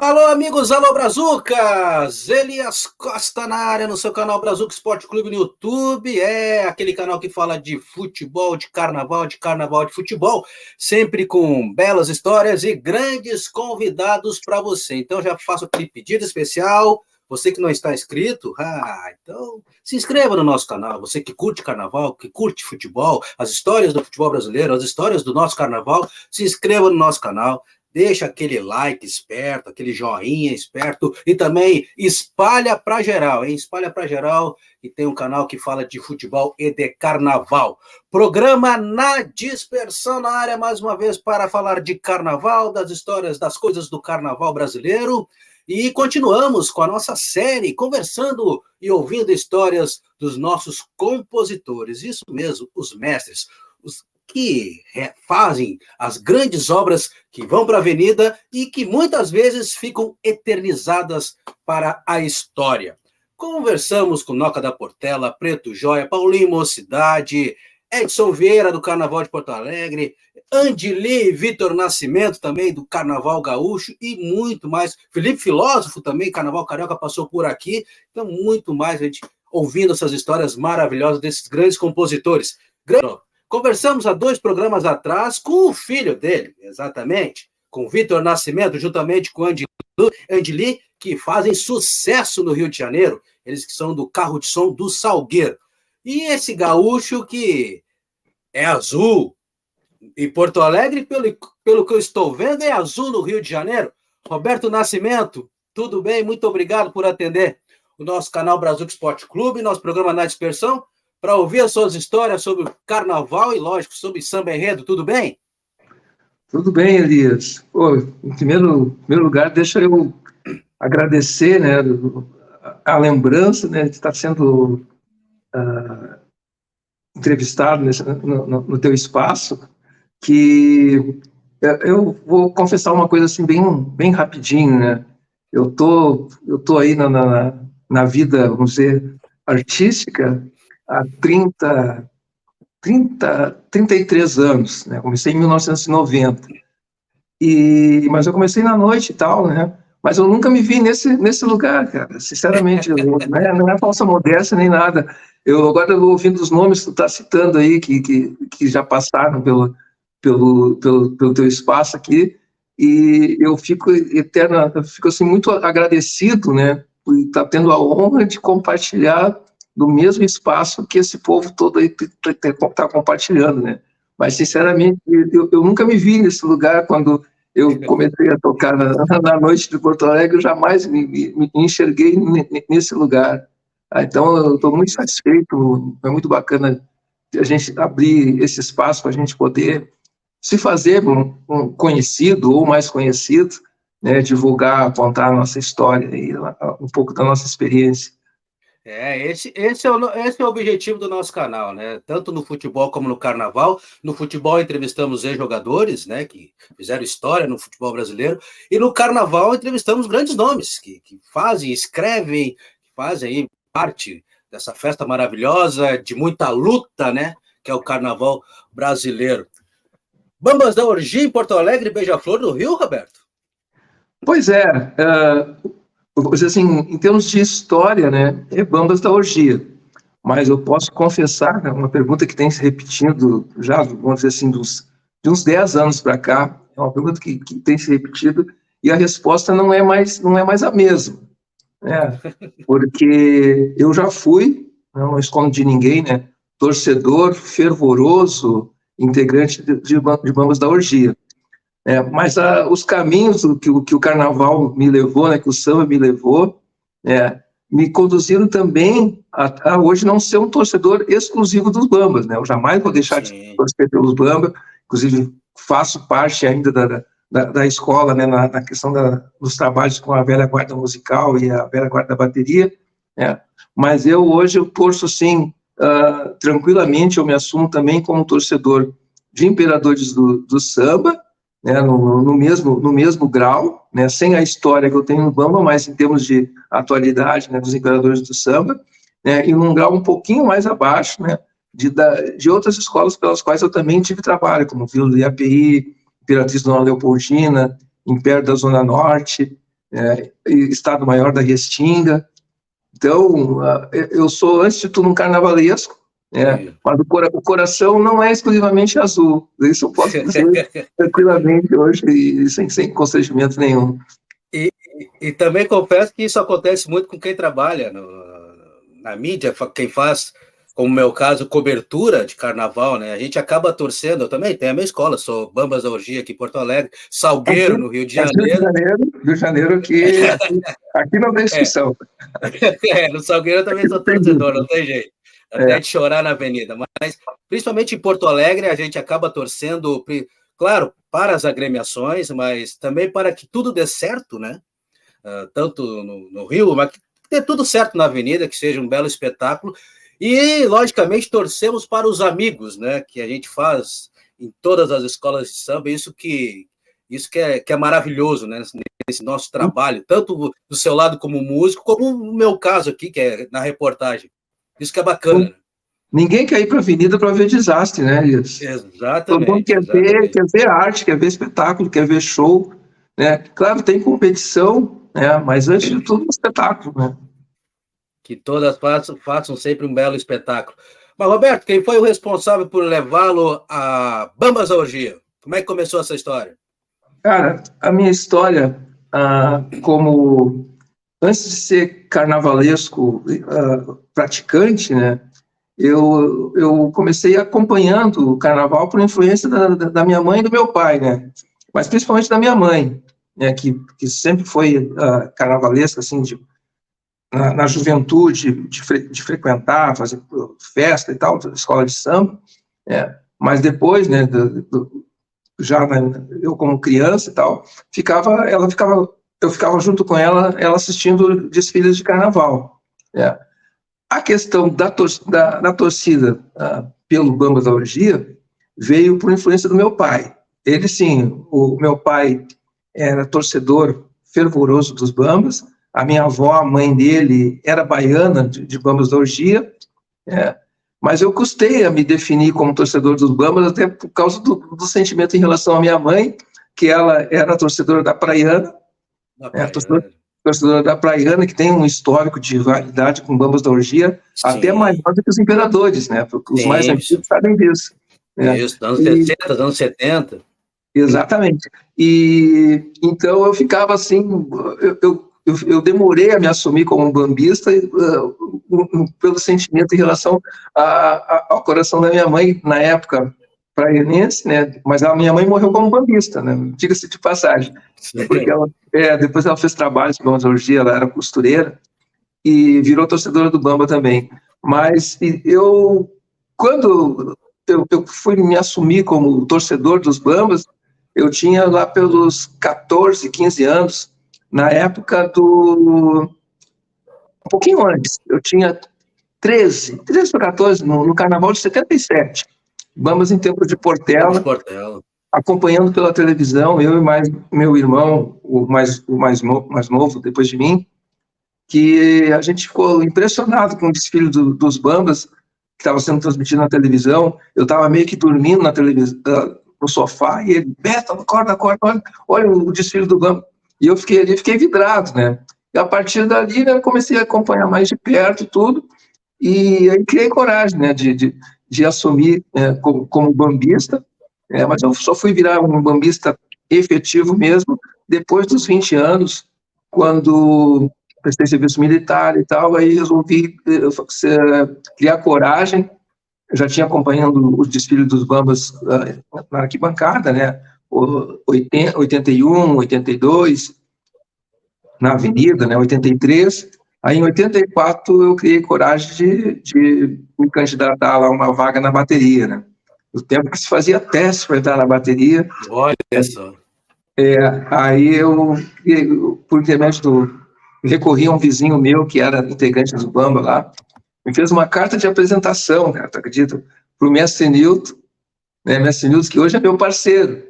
Alô, amigos, alô, Brazucas! Elias Costa na área, no seu canal Brazuca Esporte Clube no YouTube. É aquele canal que fala de futebol, de carnaval, de futebol, sempre com belas histórias e grandes convidados para você. Então já faço aquele pedido especial. Você que não está inscrito, então se inscreva no nosso canal. Você que curte carnaval, que curte futebol, as histórias do futebol brasileiro, as histórias do nosso carnaval, se inscreva no nosso canal. Deixa aquele like esperto, aquele joinha esperto e também espalha para geral, hein? Espalha para geral e tem um canal que fala de futebol e de carnaval. Programa Na Dispersão na área, mais uma vez, para falar de carnaval, das histórias, das coisas do carnaval brasileiro. E continuamos com a nossa série, conversando e ouvindo histórias dos nossos compositores. Isso mesmo, os mestres, os que fazem as grandes obras que vão para a avenida e que muitas vezes ficam eternizadas para a história. Conversamos com Noca da Portela, Preto Joia, Paulinho Mocidade, Edson Vieira, do Carnaval de Porto Alegre, Andili, Vitor Nascimento, também do Carnaval Gaúcho, e muito mais. Felipe Filósofo também, Carnaval Carioca, passou por aqui. Então, muito mais, a gente ouvindo essas histórias maravilhosas desses grandes compositores. Conversamos há 2 programas atrás com o filho dele, exatamente, com Vitor Nascimento, juntamente com Andili, que fazem sucesso no Rio de Janeiro, eles que são do carro de som do Salgueiro. E esse gaúcho que é azul, e Porto Alegre, pelo que eu estou vendo, é azul no Rio de Janeiro. Roberto Nascimento, tudo bem? Muito obrigado por atender o nosso canal Brazuca Esporte Clube, nosso programa Na Dispersão, para ouvir as suas histórias sobre o carnaval e, lógico, sobre samba enredo, tudo bem? Tudo bem, Elias. Pô, em primeiro lugar, deixa eu agradecer, né, a lembrança, né, de estar sendo entrevistado no teu espaço, que eu vou confessar uma coisa assim bem rapidinho, né? Eu tô aí na vida, vamos dizer, artística há 33 anos, né? Comecei em 1990. Mas eu comecei na noite e tal, né? Mas eu nunca me vi nesse lugar, cara. Sinceramente, não é falsa modéstia nem nada. Agora eu ouvindo os nomes que tu está citando aí, que já passaram pelo teu espaço aqui, e eu fico assim, muito agradecido, né, por estar tendo a honra de compartilhar do mesmo espaço que esse povo todo aí está compartilhando, né? Mas, sinceramente, eu nunca me vi nesse lugar. Quando eu comecei a tocar na noite de Porto Alegre, eu jamais me enxerguei nesse lugar. Então, eu estou muito satisfeito. É muito bacana a gente abrir esse espaço para a gente poder se fazer um conhecido ou mais conhecido, né, divulgar, contar a nossa história e um pouco da nossa experiência. Esse é o objetivo do nosso canal, né? Tanto no futebol como no carnaval. No futebol entrevistamos ex-jogadores, né, que fizeram história no futebol brasileiro, e no carnaval entrevistamos grandes nomes que fazem, escrevem, que fazem aí parte dessa festa maravilhosa, de muita luta, né, que é o carnaval brasileiro. Bambas da Orgia em Porto Alegre, Beija-Flor no Rio, Roberto? Pois é, assim, em termos de história, né, é Bambas da Orgia. Mas eu posso confessar, né, uma pergunta que tem se repetindo já, vamos dizer assim, de uns 10 anos para cá, é uma pergunta que tem se repetido, e a resposta não é mais a mesma, né? Porque eu já fui, não escondo de ninguém, né, torcedor fervoroso, integrante de Bambas da Orgia. Mas os caminhos que o carnaval me levou, né, que o samba me levou, me conduziram também a hoje não ser um torcedor exclusivo dos Bambas, né? Eu jamais vou deixar de torcer pelos Bambas, inclusive faço parte ainda da escola, né, na questão dos trabalhos com a velha guarda musical e a velha guarda da bateria, né? Mas hoje eu torço, sim, tranquilamente. Eu me assumo também como torcedor de Imperadores do Samba, né, no mesmo grau, né, sem a história que eu tenho no Bamba, mas em termos de atualidade, né, dos Imperadores do Samba, né, e num grau um pouquinho mais abaixo, né, de outras escolas pelas quais eu também tive trabalho, como Vila do IAPI, Imperatriz Dona Leopoldina, Império da Zona Norte, Estado-Maior da Restinga. Então, eu sou, antes de tudo, um carnavalesco, mas o coração não é exclusivamente azul. Isso eu posso dizer tranquilamente hoje, e sem constrangimento nenhum. E também confesso que isso acontece muito com quem trabalha na mídia, quem faz, como no meu caso, cobertura de carnaval, né? A gente acaba torcendo, eu também tenho a minha escola, sou Bambas da Orgia aqui em Porto Alegre, Salgueiro, no Rio de Janeiro. Rio de Janeiro aqui não tem discussão. No Salgueiro eu também sou torcedor, não tem jeito. Até de chorar na avenida. Mas, principalmente em Porto Alegre, a gente acaba torcendo, claro, para as agremiações, mas também para que tudo dê certo, né? Tanto no Rio, mas que dê tudo certo na avenida, que seja um belo espetáculo. E, logicamente, torcemos para os amigos, né? Que a gente faz em todas as escolas de samba, isso que é maravilhoso, né? Nesse nosso trabalho, tanto do seu lado como músico, como no meu caso aqui, que é na reportagem. Isso que é bacana. Né? Ninguém quer ir para a avenida para ver desastre, né, Elias? Exatamente. Todo mundo quer ver arte, quer ver espetáculo, quer ver show, né? Claro, tem competição, né? Mas antes de tudo, um espetáculo, né? Que todas façam sempre um belo espetáculo. Mas, Roberto, quem foi o responsável por levá-lo a Bambas da Orgia? Como é que começou essa história? Cara, a minha história, como antes de ser carnavalesco praticante, né? Eu comecei acompanhando o carnaval por influência da minha mãe e do meu pai, né? Mas principalmente da minha mãe, né? Que sempre foi carnavalesca, assim, na juventude, de frequentar, fazer festa e tal, escola de samba, né? Mas depois, né? Eu como criança e tal, eu ficava junto com ela assistindo desfiles de carnaval, né? A questão da torcida pelo Bambas da Orgia veio por influência do meu pai. Ele, sim, o meu pai era torcedor fervoroso dos Bambas, a minha avó, a mãe dele, era baiana de Bambas da Orgia, mas eu custei a me definir como torcedor dos Bambas, até por causa do sentimento em relação à minha mãe, que ela era torcedora da Praiana, torcedora da Praiana, que tem um histórico de rivalidade com Bambas da Orgia, sim, até maior do que os Imperadores, né? Porque os mais antigos sabem disso. Isso, anos 60, anos 70. Exatamente. E então eu ficava assim, eu demorei a me assumir como um bambista pelo sentimento em relação ao coração da minha mãe, na época praianense, né? Mas a minha mãe morreu como bambista, né? Diga-se de passagem. Sim. Porque depois ela fez trabalhos com Bambas da Orgia, ela era costureira e virou torcedora do Bamba também. Mas quando eu fui me assumir como torcedor dos Bambas, eu tinha lá pelos 14, 15 anos, na época um pouquinho antes, eu tinha 13 para 14, no Carnaval de 77. Bambas em Templo de Portela, acompanhando pela televisão, eu e mais meu irmão, o mais novo depois de mim, que a gente ficou impressionado com o desfile dos Bambas, que estava sendo transmitido na televisão. Eu estava meio que dormindo na televisão, no sofá, e ele, Beto, acorda, olha o desfile do Bamba. E eu fiquei vidrado, né? E a partir dali, né, eu comecei a acompanhar mais de perto tudo, e aí criei coragem, né, de assumir como bambista, mas eu só fui virar um bambista efetivo mesmo depois dos 20 anos, quando prestei serviço militar e tal, aí resolvi criar coragem. Eu já tinha acompanhando os desfiles dos Bambas na arquibancada, né? 81, 82, na Avenida, né? 83. Aí, em 84, eu criei coragem de me candidatar lá a uma vaga na bateria, né? No tempo que se fazia teste para entrar na bateria. Olha só. Aí eu, por intermédio recorri a um vizinho meu, que era integrante do Bamba lá, me fez uma carta de apresentação, cara, tu acredita? Para o Mestre Nilton, né? Mestre Nilton, que hoje é meu parceiro,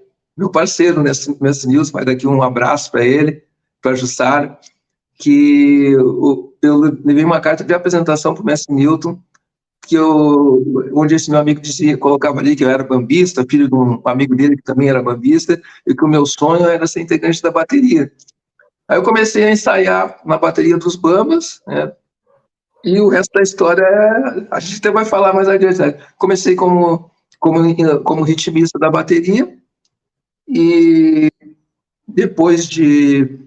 Mestre Nilton, vai daqui um abraço para ele, para Jussara, que eu levei uma carta de apresentação para o Mestre Nilton, onde esse meu amigo colocava ali que eu era bambista, filho de um amigo dele que também era bambista, e que o meu sonho era ser integrante da bateria. Aí eu comecei a ensaiar na bateria dos Bambas, né? E o resto da história a gente até vai falar mais adiante, né? Comecei como ritmista da bateria e depois de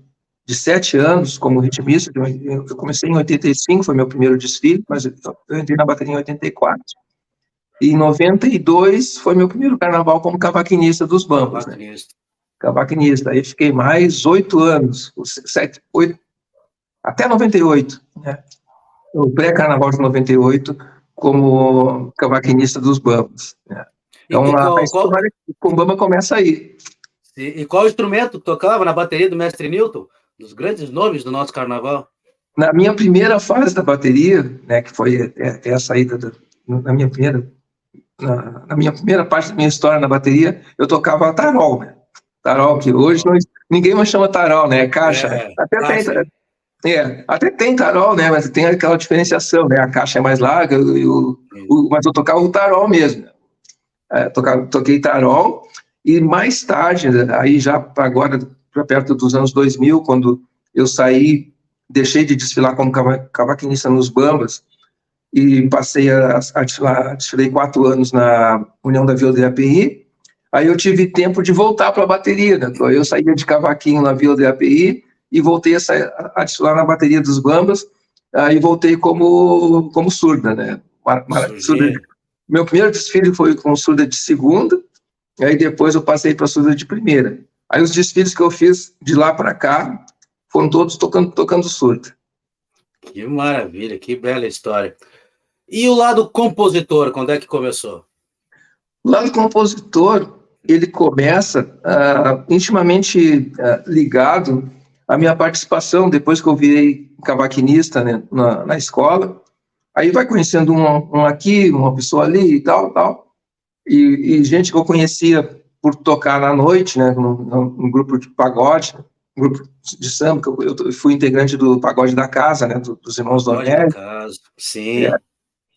7 anos como ritmista, eu comecei em 85, foi meu primeiro desfile, mas eu entrei na bateria em 84. E em 92 foi meu primeiro carnaval como cavaquinista dos Bambas, né? Cavaquinista. Aí fiquei mais 8 anos, 7, 8, até 98, né? O pré-carnaval de 98 como cavaquinista dos Bambas, né? Então a história com o Bamba começa aí. E qual instrumento tocava na bateria do mestre Newton? Dos grandes nomes do nosso carnaval? Na minha primeira fase da bateria, né, que foi a saída na minha primeira parte da minha história na bateria, eu tocava tarol, né? Tarol, que hoje ninguém mais chama tarol, né? É caixa, né? Até tem tarol, né? Mas tem aquela diferenciação, né? A caixa é mais larga, mas eu tocava o tarol mesmo. Toquei tarol, e mais tarde, aí já agora, perto dos anos 2000, quando eu deixei de desfilar como cavaquinista nos Bambas, e passei a desfilar, desfilei 4 anos na União da Vila do API, aí eu tive tempo de voltar para a bateria, né? Eu saía de cavaquinho na Vila do API e voltei a desfilar na bateria dos Bambas, aí voltei como surda, né? Meu primeiro desfile foi com surda de segunda, aí depois eu passei para surda de primeira. Aí os desfiles que eu fiz de lá para cá foram todos tocando surda. Que maravilha, que bela história. E o lado compositor, quando é que começou? O lado compositor, ele começa intimamente ligado à minha participação, depois que eu virei cavaquinista, né, na escola. Aí vai conhecendo um aqui, uma pessoa ali e tal. E gente que eu conhecia por tocar na noite, né, num grupo de pagode, um grupo de samba, que eu fui integrante do Pagode da Casa, né, dos Irmãos Donelli. Pagode da Casa, sim.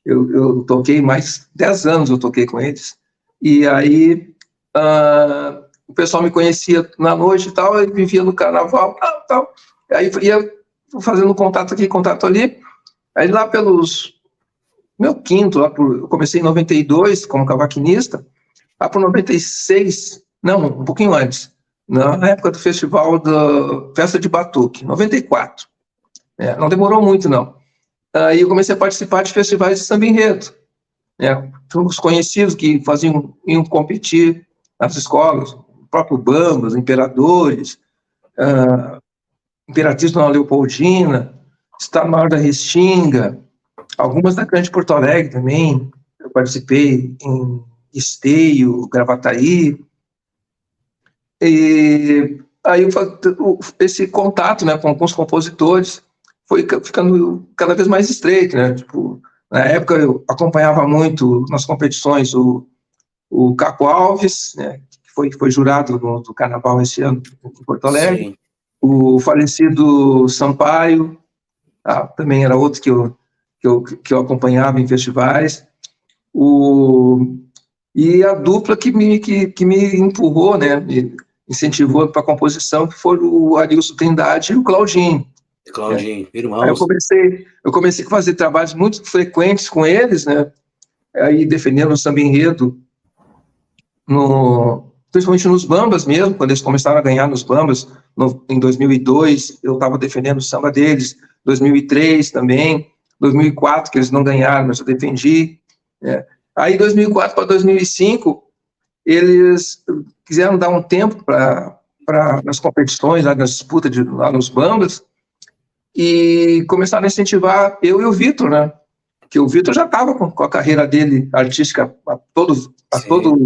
Eu toquei mais 10 anos, eu toquei com eles. E aí o pessoal me conhecia na noite e tal, eu vivia no carnaval, tal. Aí ia fazendo contato aqui, contato ali. Aí lá meu quinto, eu comecei em 92 como cavaquinista, lá por 96, não, um pouquinho antes, na época do festival da Festa de Batuque, 94. Não demorou muito, não. Aí eu comecei a participar de festivais de samba enredo. Os conhecidos que iam competir nas escolas, o próprio Bambas, Imperadores, Imperatriz Dona Leopoldina, Estado Maior da Restinga, algumas da Grande Porto Alegre também. Eu participei em Esteio, Gravataí. E aí esse contato, né, com os compositores foi ficando cada vez mais estreito, né? Tipo, na época eu acompanhava muito nas competições o Caco Alves, né, que foi jurado do Carnaval esse ano em Porto Alegre. Sim. O falecido Sampaio, também era outro que eu acompanhava em festivais. E a dupla que me empurrou, né, me incentivou para a composição, que foi o Arilson Trindade e o Claudinho. Claudinho, irmãos. Aí eu comecei a fazer trabalhos muito frequentes com eles, né, aí defendendo o samba enredo, principalmente nos Bambas mesmo, quando eles começaram a ganhar nos Bambas, em 2002, eu estava defendendo o samba deles, 2003 também, 2004, que eles não ganharam, mas eu defendi. Aí, 2004 para 2005, eles quiseram dar um tempo nas competições, nas disputas lá nos Bambas, e começaram a incentivar eu e o Vitor, né? Que o Vitor já estava com a carreira dele artística a todo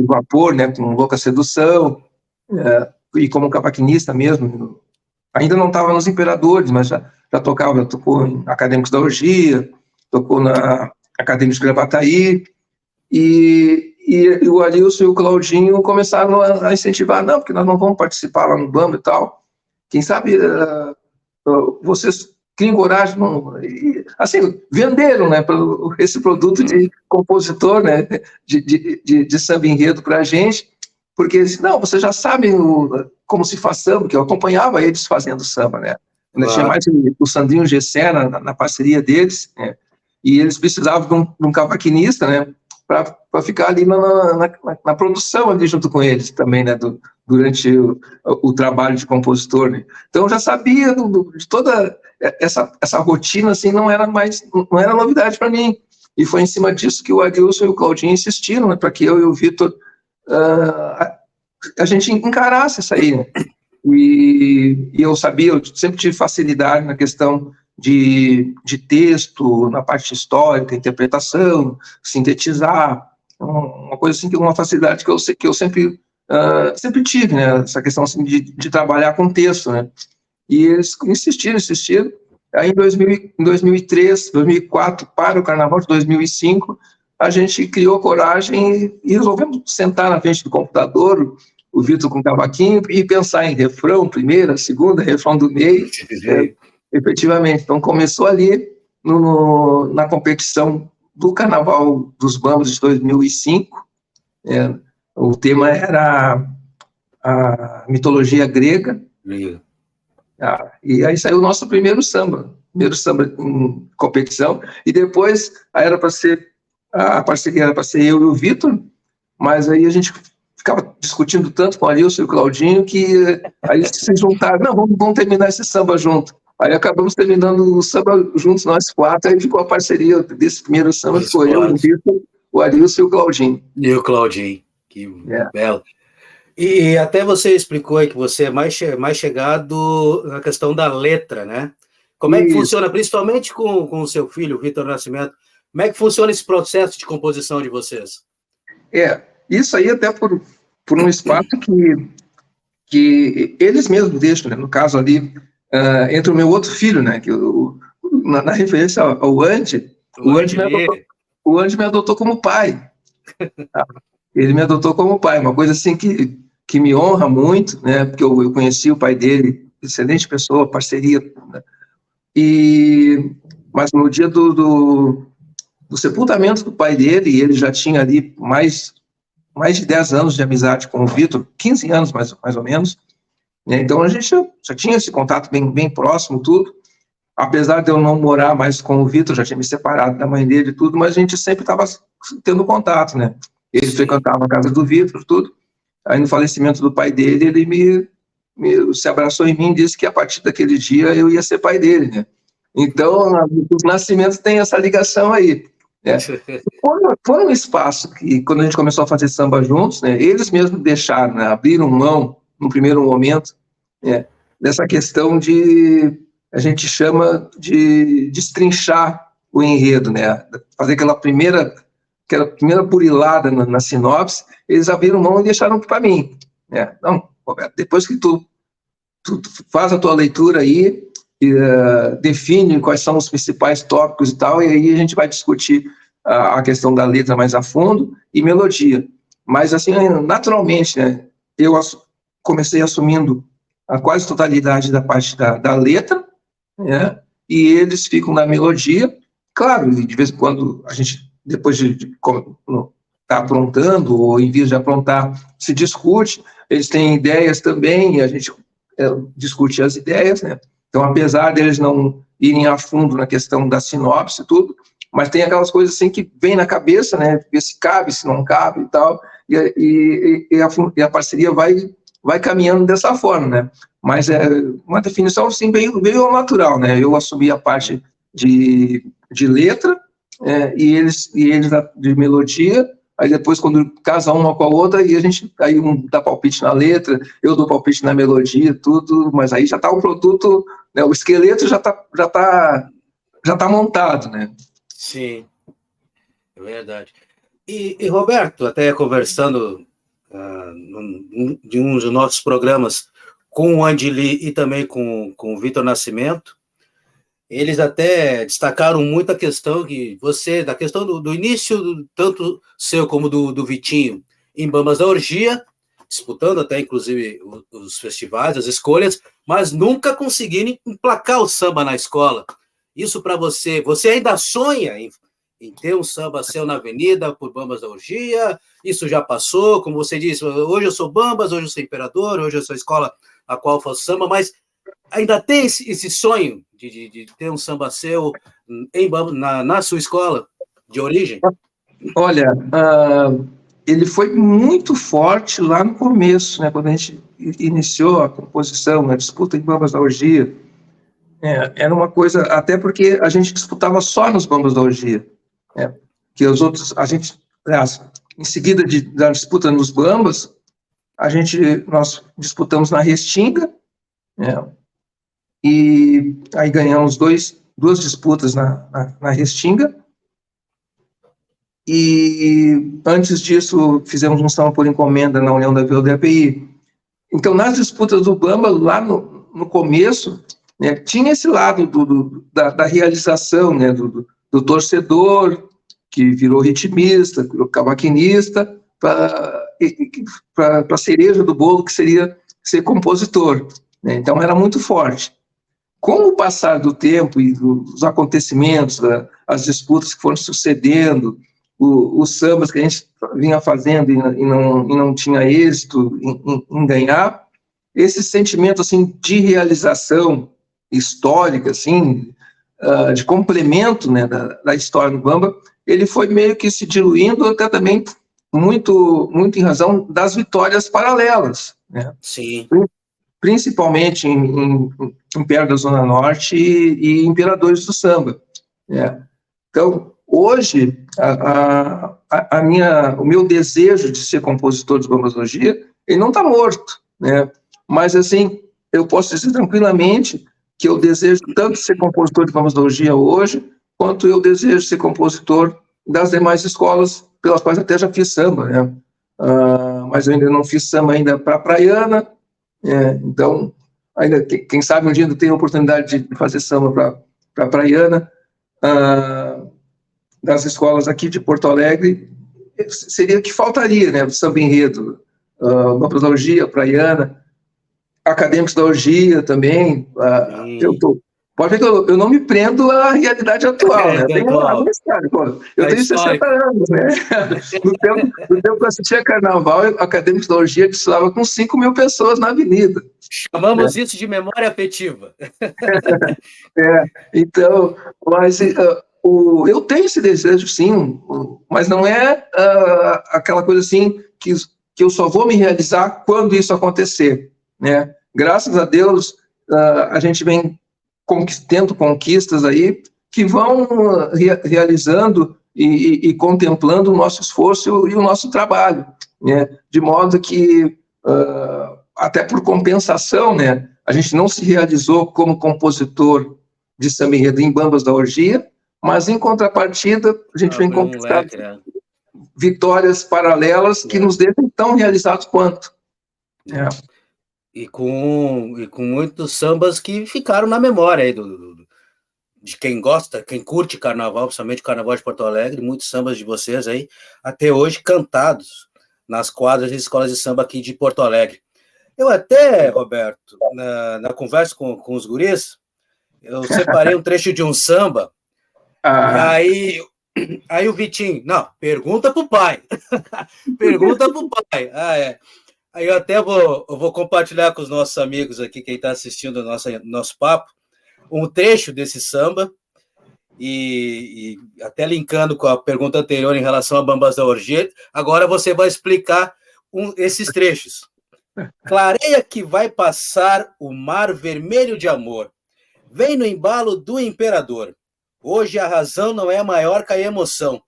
vapor, né? Com Louca Sedução, e como cavaquinista mesmo. Ainda não estava nos Imperadores, mas já tocou em Acadêmicos da Orgia, tocou na Acadêmicos de Gravataí, e o Arilson e o Claudinho começaram a incentivar, não, porque nós não vamos participar lá no Bamba e tal. Quem sabe vocês criem coragem, assim, venderam, né, esse produto de compositor, né, de samba enredo para a gente, porque eles, não, vocês já sabem como se faz samba, porque eu acompanhava eles fazendo samba, né. Ainda tinha mais o Sandrinho Gessé na parceria deles, né? E eles precisavam de um cavaquinista, né, para ficar ali na produção, ali junto com eles também, né, durante o trabalho de compositor, né? Então eu já sabia de toda essa rotina, assim, não era novidade para mim. E foi em cima disso que o Adilson e o Claudinho insistiram, né, para que eu e o Vitor a gente encarasse isso aí, né? E eu sabia, eu sempre tive facilidade na questão de texto, na parte histórica, interpretação, sintetizar, uma coisa assim, uma facilidade que eu sempre tive, né? Essa questão assim, de trabalhar com texto, né? E eles insistiram. Aí em 2003, 2004, para o Carnaval de 2005, a gente criou coragem e resolvemos sentar na frente do computador, o Vitor com o cavaquinho, e pensar em refrão, primeira, segunda, refrão do meio, efetivamente. Então, começou ali na competição do Carnaval dos Bambas de 2005. O tema era a mitologia grega. E aí saiu o nosso primeiro samba em competição, e depois a parceria era para ser eu e o Vitor, mas aí a gente ficava discutindo tanto com o Arilson e o Claudinho que aí se juntaram, não, vamos terminar esse samba junto. Aí acabamos terminando o samba juntos, nós quatro, aí ficou a parceria desse primeiro samba, ficou eu, o Vitor, o Arilson e o Claudinho. E o Claudinho, que belo. E até você explicou aí que você é mais chegado na questão da letra, né? Como é que funciona, principalmente com o seu filho, o Vitor Nascimento, como é que funciona esse processo de composição de vocês? Isso aí até por um espaço que eles mesmos deixam, né? No caso ali, entre o meu outro filho, né? Que na referência ao Andy, o Andy me adotou como pai. Ele me adotou como pai, uma coisa assim que me honra muito, né? Porque eu conheci o pai dele, excelente pessoa, parceria, né? Mas no dia do sepultamento do pai dele, ele já tinha ali mais de 10 anos de amizade com o Vitor, 15 anos mais ou menos, né? Então a gente já tinha esse contato bem próximo, tudo. Apesar de eu não morar mais com o Vitor, já tinha me separado da mãe dele e tudo, mas a gente sempre estava tendo contato, né? Ele frequentava a casa do Vitor, tudo. Aí no falecimento do pai dele, ele se abraçou em mim e disse que a partir daquele dia eu ia ser pai dele, né? Então, os nascimentos têm essa ligação aí. Né? Foi um espaço que, quando a gente começou a fazer samba juntos, né, eles mesmos deixaram, né, abriram mão, no primeiro momento, né, dessa questão a gente chama de destrinchar o enredo, né, fazer aquela primeira burilada na sinopse, eles abriram mão e deixaram para mim. Né? Não, Roberto, depois que tu faz a tua leitura aí, define quais são os principais tópicos e tal, e aí a gente vai discutir a questão da letra mais a fundo e melodia. Mas, assim, naturalmente, né, eu comecei assumindo a quase totalidade da parte da letra, né, e eles ficam na melodia. Claro, de vez em quando a gente, depois de estar aprontando, ou em vez de aprontar, se discute, eles têm ideias também, e a gente discute as ideias, né? Então, apesar deles não irem a fundo na questão da sinopse e tudo, mas tem aquelas coisas assim que vem na cabeça, né? Ver se cabe, se não cabe e tal, e a parceria vai caminhando dessa forma, né? Mas uma definição, assim, veio ao natural, né? Eu assumi a parte de letra, e eles de melodia. Aí depois, quando casa uma com a outra, aí um dá palpite na letra, eu dou palpite na melodia, tudo, mas aí já está o produto, né, o esqueleto já tá montado, né? Sim, é verdade. E Roberto, até conversando de um dos nossos programas com o Andy Lee e também com o Vitor Nascimento, eles até destacaram muito a questão da questão do início, tanto seu como do Vitinho, em Bambas da Orgia, disputando até, inclusive, os festivais, as escolhas, mas nunca conseguiram emplacar o samba na escola. Isso para você ainda sonha em ter um samba seu na avenida por Bambas da Orgia? Isso já passou, como você disse, hoje eu sou Bambas, hoje eu sou Imperador, hoje eu sou a escola a qual eu faço samba, mas ainda tem esse sonho de ter um samba seu na sua escola de origem? Olha, ele foi muito forte lá no começo, né, quando a gente iniciou a composição, a disputa em Bambas da Orgia. Era uma coisa, até porque a gente disputava só nos Bambas da Orgia, né, que os outros, a gente, aliás, em seguida da disputa nos Bambas, nós disputamos na Restinga, né, e aí ganhamos duas disputas na Restinga, e antes disso fizemos um samba por encomenda na União da Vila do API. Então, nas disputas do Bamba, lá no começo, né, tinha esse lado da realização, né, do torcedor, que virou ritmista, virou cavaquinista, para a cereja do bolo, que seria ser compositor, né? Então, era muito forte. Com o passar do tempo e dos acontecimentos, as disputas que foram sucedendo, os sambas que a gente vinha fazendo e não tinha êxito em ganhar, esse sentimento assim de realização histórica, assim, de complemento, né, da história do Bamba, ele foi meio que se diluindo, até também muito em razão das vitórias paralelas, né? Sim. Principalmente em Império da Zona Norte e Imperadores do Samba, né? Então, hoje, o meu desejo de ser compositor de Bambas da Orgia, ele não está morto, né? Mas, assim, eu posso dizer tranquilamente que eu desejo tanto ser compositor de Bambas da Orgia hoje, quanto eu desejo ser compositor das demais escolas pelas quais até já fiz samba, né? Mas eu ainda não fiz samba ainda para a Praiana, então, ainda quem sabe um dia ainda tenho a oportunidade de fazer samba para a Praiana. Das escolas aqui de Porto Alegre, seria o que faltaria, né? O samba enredo, Bambas da Orgia, Praiana, Acadêmicos da Orgia também. Pode ver que eu não me prendo à realidade atual, né? Eu tenho 60 anos, né? No tempo que eu assistia Carnaval, Acadêmicos da Orgia desfilava com 5 mil pessoas na avenida. Chamamos isso de memória afetiva. Então, mas eu tenho esse desejo, sim, mas não é aquela coisa assim que eu só vou me realizar quando isso acontecer, né? Graças a Deus, a gente vem tendo conquistas aí que vão realizando e contemplando o nosso esforço e o nosso trabalho, né? De modo que, até por compensação, né, a gente não se realizou como compositor de samba enredo em Bambas da Orgia, mas em contrapartida a gente vem conquistando vitórias paralelas que nos deixam tão realizados quanto. E com muitos sambas que ficaram na memória aí de quem gosta, quem curte carnaval, principalmente o Carnaval de Porto Alegre, muitos sambas de vocês aí, até hoje cantados nas quadras de escolas de samba aqui de Porto Alegre. Eu até, Roberto, na conversa com os guris, eu separei um trecho de um samba, e aí o Vitinho, não, pergunta pro pai. Pergunta pro pai. Aí eu até vou compartilhar com os nossos amigos aqui, quem está assistindo o nosso papo, um trecho desse samba, e até linkando com a pergunta anterior em relação a Bambas da Orgia, agora você vai explicar esses trechos. Clareia que vai passar o mar vermelho de amor, vem no embalo do imperador. Hoje a razão não é maior que a emoção.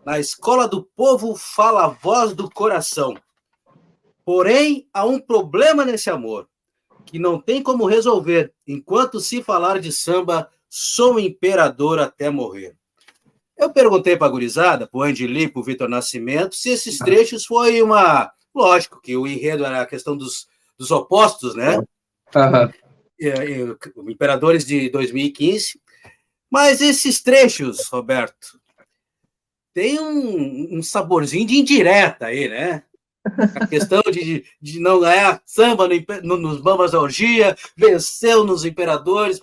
Na escola do povo fala a voz do coração. Porém, há um problema nesse amor, que não tem como resolver. Enquanto se falar de samba, sou imperador até morrer. Eu perguntei para a gurizada, para o Angeli, para o Vitor Nascimento, se esses trechos foi uma... Lógico que o enredo era a questão dos opostos, né? Imperadores de 2015. Mas esses trechos, Roberto, tem um saborzinho de indireta aí, né? A questão de não ganhar samba nos Bambas da Orgia, venceu nos Imperadores.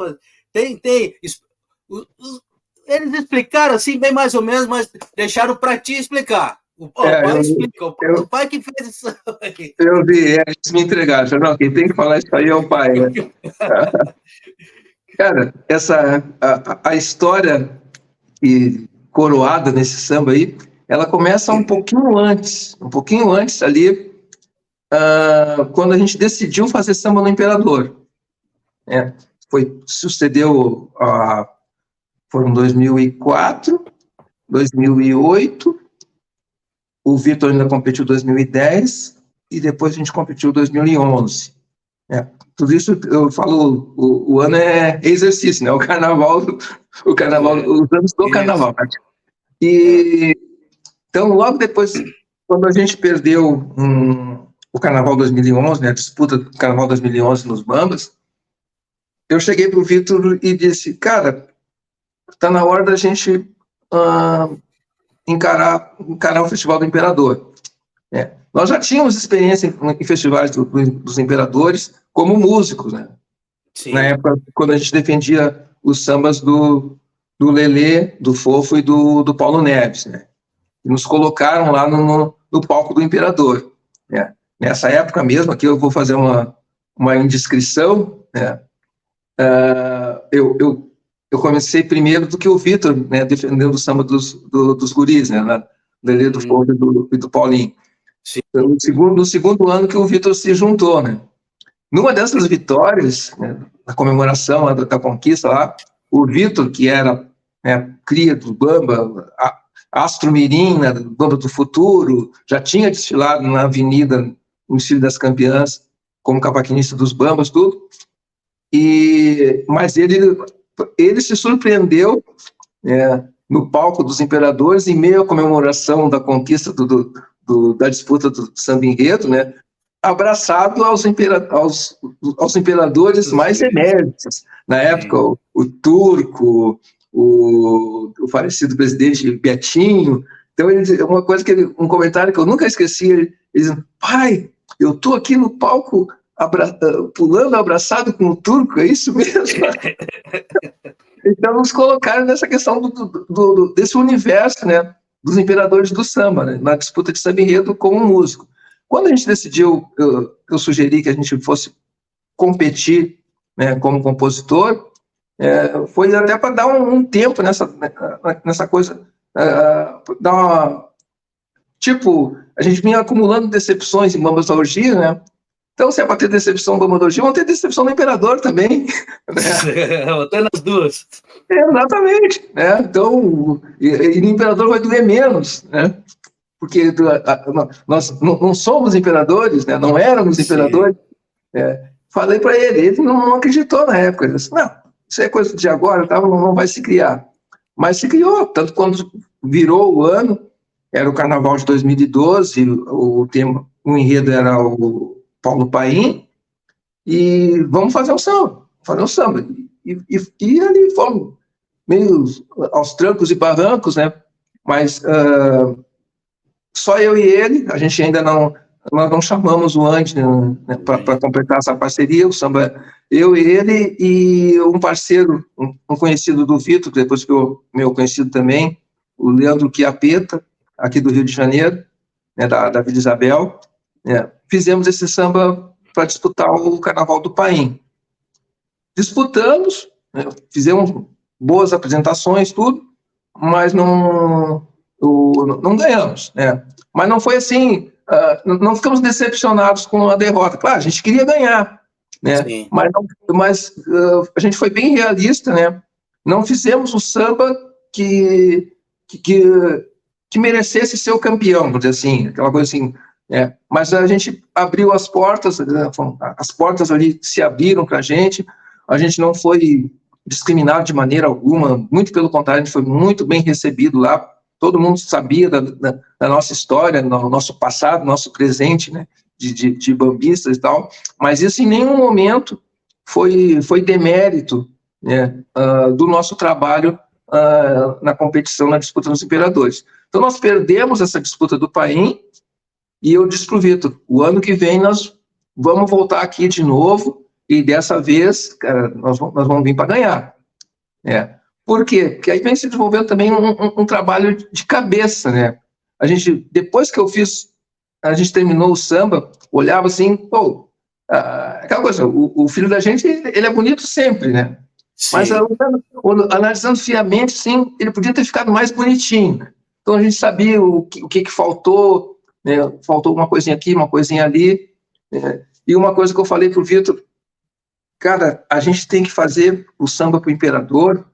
Tem. Eles explicaram assim, bem mais ou menos, mas deixaram para ti explicar O pai explica, o pai que fez isso aí. Eu vi, eles me entregaram. Falei, não, quem tem que falar isso aí é o pai, né? Cara, a história coroada nesse samba aí, ela começa um pouquinho antes ali, quando a gente decidiu fazer samba no Imperador. Sucedeu, foram 2004, 2008, o Vitor ainda competiu em 2010 e depois a gente competiu em 2011. Tudo isso eu falo, o ano é exercício, né? O carnaval, os anos do carnaval. Então, logo depois, quando a gente perdeu o Carnaval 2011, né, a disputa do Carnaval 2011 nos Bambas, eu cheguei para o Vitor e disse, cara, está na hora da gente encarar o Festival do Imperador. Nós já tínhamos experiência em festivais dos imperadores como músicos, né? Sim. Na época, quando a gente defendia os sambas do Lelê, do Fofo e do Paulo Neves, né? E nos colocaram lá no palco do Imperador. Né? Nessa época mesmo, aqui eu vou fazer uma indiscrição, né? Eu comecei primeiro do que o Vitor, né, defendendo o samba dos guris, né? Do Lelê, do Fofo e do Paulinho. Sim. No segundo ano que o Vitor se juntou, né? Numa dessas vitórias, né, na comemoração da conquista lá, o Vitor, que era, né, cria do Bamba, astro mirim, né, do Bamba do Futuro, já tinha desfilado na avenida, no desfile das campeãs, como cavaquinista dos Bambas, tudo. Mas ele se surpreendeu no palco dos imperadores, em meio à comemoração da conquista da disputa do samba enredo, né, abraçado aos imperadores mais eméritos. Na época, o Turco, o falecido presidente Betinho. Então, um comentário que eu nunca esqueci, ele dizendo, pai, eu estou aqui no palco pulando abraçado com o Turco, é isso mesmo? Então, nos colocaram nessa questão desse universo, né, dos imperadores do samba, né, na disputa de samba enredo como músico. Quando a gente decidiu, eu sugeri que a gente fosse competir, né, como compositor, foi até para dar um tempo nessa coisa, a gente vinha acumulando decepções em Bambas da Orgia, né? Então, se é para ter decepção no Bamba da Orgia, vamos ter decepção no Imperador também. Né? Até nas duas. Exatamente. Né? Então, e no Imperador vai doer menos, né? Porque nós não somos imperadores, né? Não éramos imperadores. Falei para ele não acreditou na época. Ele disse, não, isso é coisa de agora, tá? Não vai se criar. Mas se criou, tanto quando virou o ano, era o Carnaval de 2012, o enredo era o Paulo Paim, e vamos fazer um samba. E ali fomos meio aos trancos e barrancos, né? Mas só eu e ele, a gente ainda nós não chamamos o Andy, né, para completar essa parceria, o samba, eu e ele e um parceiro, um conhecido do Vitor, que depois ficou meu conhecido também, o Leandro Chiapeta, aqui do Rio de Janeiro, né, da Vila Isabel, né, fizemos esse samba para disputar o Carnaval do Paim. Disputamos, né, fizemos boas apresentações, tudo, mas não ganhamos, né? Mas não foi assim, não ficamos decepcionados com a derrota. Claro, a gente queria ganhar, né? Mas a gente foi bem realista, né? Não fizemos o samba que merecesse ser o campeão, vamos dizer assim, aquela coisa assim. Mas a gente abriu as portas ali se abriram para a gente não foi discriminado de maneira alguma, muito pelo contrário, a gente foi muito bem recebido lá, todo mundo sabia da nossa história, do nosso passado, nosso presente, né, de bambistas e tal, mas isso em nenhum momento foi demérito, né, do nosso trabalho na competição, na disputa dos imperadores. Então nós perdemos essa disputa do Paim, e eu disse para o Vitor, o ano que vem nós vamos voltar aqui de novo, e dessa vez, cara, nós vamos vir para ganhar. Por quê? Porque aí vem se desenvolvendo também um trabalho de cabeça, né? depois que a gente terminou o samba, olhava assim, pô, aquela coisa, o filho da gente, ele é bonito sempre, né? Sim. Mas analisando friamente, sim, ele podia ter ficado mais bonitinho, né? Então a gente sabia o que faltou, né? Faltou uma coisinha aqui, uma coisinha ali, né? E uma coisa que eu falei pro Vitor, cara, a gente tem que fazer o samba pro imperador,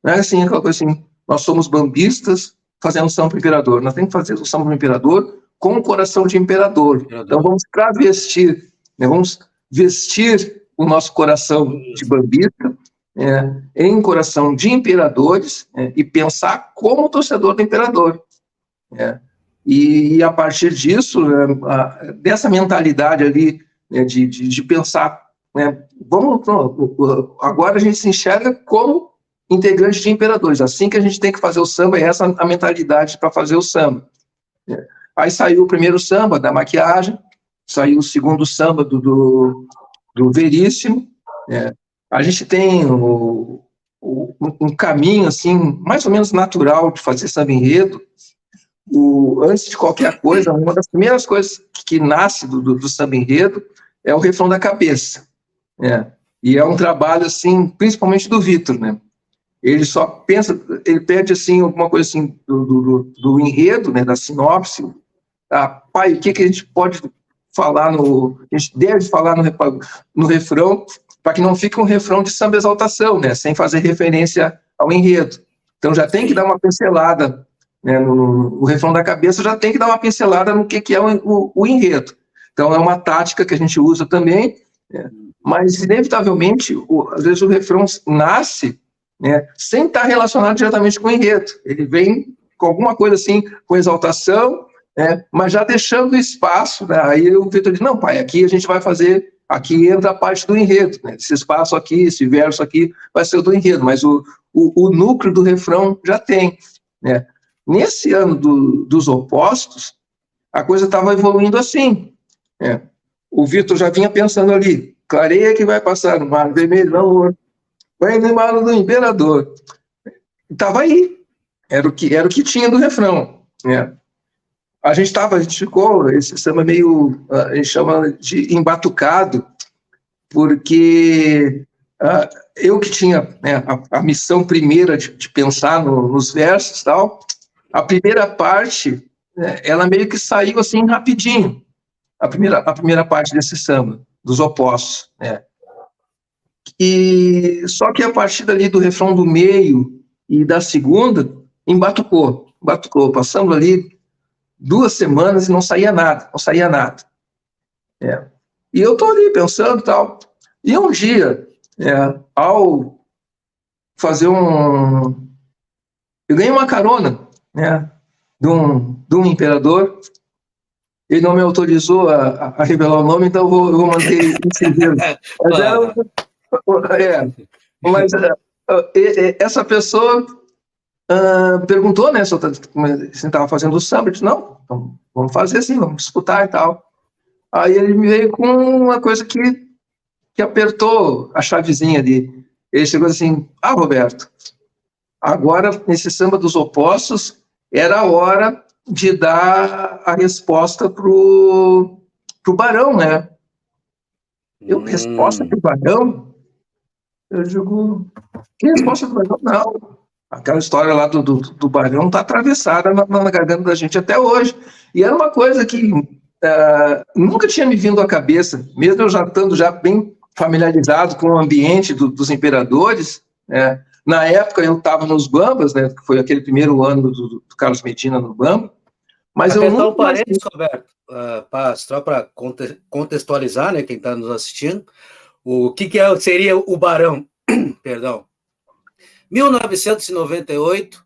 não é assim, aquela coisa assim, nós somos bambistas fazendo samba pro imperador, nós temos que fazer o samba pro imperador com o coração de imperador. Então vamos travestir, né? Vamos vestir o nosso coração de bambista em coração de imperadores e pensar como torcedor do imperador. E a partir disso, dessa mentalidade ali, de pensar, agora a gente se enxerga como integrante de imperadores, assim que a gente tem que fazer o samba, é essa a mentalidade para fazer o samba. Aí saiu o primeiro samba da maquiagem, saiu o segundo samba do Veríssimo, a gente tem um caminho assim mais ou menos natural de fazer samba enredo. Antes de qualquer coisa, uma das primeiras coisas que nasce do samba enredo é o refrão da cabeça, e é um trabalho assim, principalmente do Vitor, né? Ele só pensa, ele pede assim alguma coisa assim do enredo, né, da sinopse. Pai, o que a gente pode falar a gente deve falar no refrão, para que não fique um refrão de samba exaltação, né, sem fazer referência ao enredo. Então já tem que dar uma pincelada, né, o refrão da cabeça já tem que dar uma pincelada no que é o enredo. Então é uma tática que a gente usa também, mas inevitavelmente, às vezes o refrão nasce, né, sem estar relacionado diretamente com o enredo. Ele vem com alguma coisa assim, com exaltação, mas já deixando espaço, né? Aí o Vitor diz, não, pai, aqui a gente vai fazer, aqui entra a parte do enredo, né? Esse espaço aqui, esse verso aqui vai ser o do enredo, mas o núcleo do refrão já tem, né? Nesse ano dos opostos, a coisa estava evoluindo assim, o Vitor já vinha pensando ali, clareia que vai passar no mar vermelho, não, vai no mar do imperador. Estava aí, era o que tinha do refrão, né? A gente ficou, esse samba meio, a gente chama de embatucado, porque eu que tinha, né, a missão primeira de pensar nos versos e tal, a primeira parte, né, ela meio que saiu assim rapidinho, a primeira parte desse samba, dos opostos, né? E só que a partir dali do refrão do meio e da segunda, embatucou, passamos ali 2 semanas e não saía nada. E eu tô ali pensando e tal. E um dia, ao fazer eu ganhei uma carona, né, de um imperador. Ele não me autorizou a revelar o nome, então eu vou manter em sigilo. Mas essa pessoa perguntou, né, se eu estava fazendo o samba. Eu disse, não, então vamos fazer assim, vamos disputar e tal. Aí ele me veio com uma coisa que apertou a chavezinha ali. Ele chegou assim, Roberto, agora nesse samba dos opostos era a hora de dar a resposta pro Barão, né? Resposta pro Barão? Eu digo, que resposta pro Barão? Não. Aquela história lá do Barão está atravessada na garganta da gente até hoje. E era uma coisa que nunca tinha me vindo à cabeça, mesmo eu já estando bem familiarizado com o ambiente dos imperadores. Na época eu estava nos Bambas, né, que foi aquele primeiro ano do Carlos Medina no Bamba. Mas eu nunca... parênteses, Roberto, só para contextualizar, né, quem está nos assistindo, o que seria o Barão? Perdão. 1998,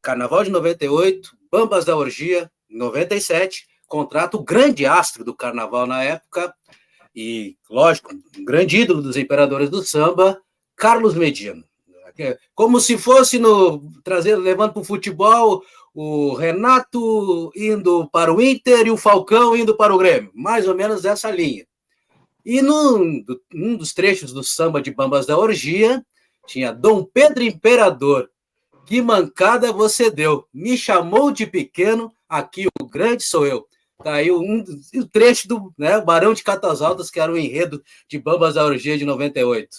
Carnaval de 98, Bambas da Orgia, 97, contrata o grande astro do Carnaval na época, e, lógico, um grande ídolo dos imperadores do samba, Carlos Medina. Como se fosse levando para o futebol o Renato indo para o Inter e o Falcão indo para o Grêmio, mais ou menos essa linha. E num dos trechos do samba de Bambas da Orgia, tinha Dom Pedro Imperador, Que mancada você deu. Me chamou de pequeno, aqui o grande sou eu. Tá aí um trecho do, né, Barão de Catas Altas, que era o enredo de Bambas da Orgia de 98.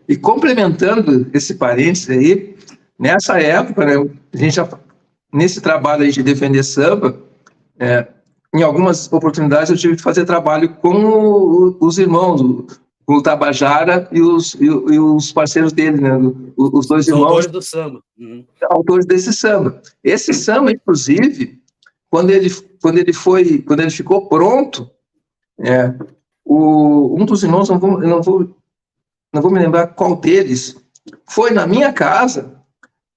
E complementando esse parênteses aí, nessa época, né, a gente já, nesse trabalho aí de defender samba, em algumas oportunidades eu tive que fazer trabalho com os irmãos, o Tabajara e os parceiros dele, né, os dois irmãos. Autores do samba. Autores desse samba. Esse samba, inclusive, quando ele ficou pronto, um dos irmãos, não vou me lembrar qual deles, foi na minha casa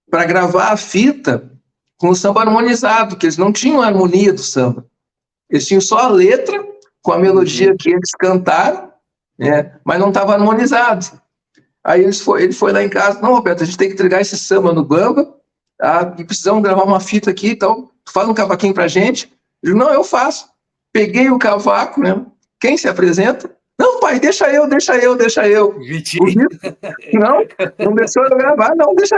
para gravar a fita com o samba harmonizado, que eles não tinham a harmonia do samba. Eles tinham só a letra com a melodia que eles cantaram, mas não estava harmonizado. Aí ele foi lá em casa, não, Roberto, a gente tem que entregar esse samba no Bamba, e precisamos gravar uma fita aqui, então faz um cavaquinho pra gente. Eu digo, não, eu faço. Peguei o cavaco, né? Quem se apresenta? Não, pai, deixa eu. Vitinho. Não deixou eu gravar, não, deixa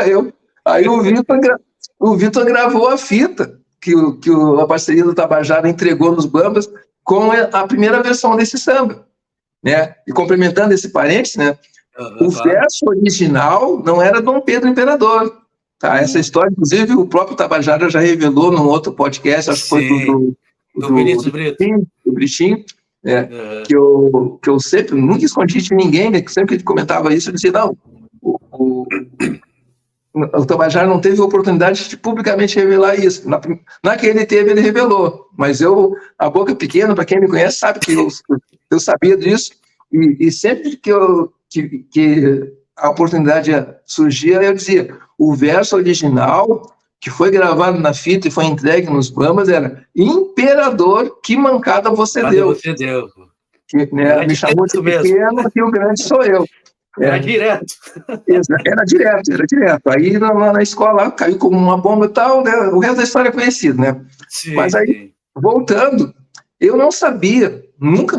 eu. Aí o Vitor gravou a fita que a parceria do Tabajara entregou nos Bambas com a primeira versão desse samba, né? E complementando esse parênteses, né? O verso original não era Dom Pedro Imperador, tá? Essa história, inclusive, o próprio Tabajara já revelou num outro podcast, acho que foi do Vinícius Brito. Do Britinho, que eu sempre, nunca escondi de ninguém, né? Que sempre que ele comentava isso, eu dizia, não, o Tabajara não teve oportunidade de publicamente revelar isso. Na que ele teve, ele revelou. Mas a boca pequena, para quem me conhece, sabe que eu sabia disso. E sempre que a oportunidade surgia, eu dizia, o verso original, que foi gravado na fita e foi entregue nos Bambas, era Imperador, que mancada você deu. Você deu. Que, né, me chamou de pequeno, que o grande sou eu. Era direto. Era direto. Aí na escola caiu como uma bomba e tal, né? O resto da história é conhecido, né? Sim, mas aí, voltando, eu não sabia, nunca,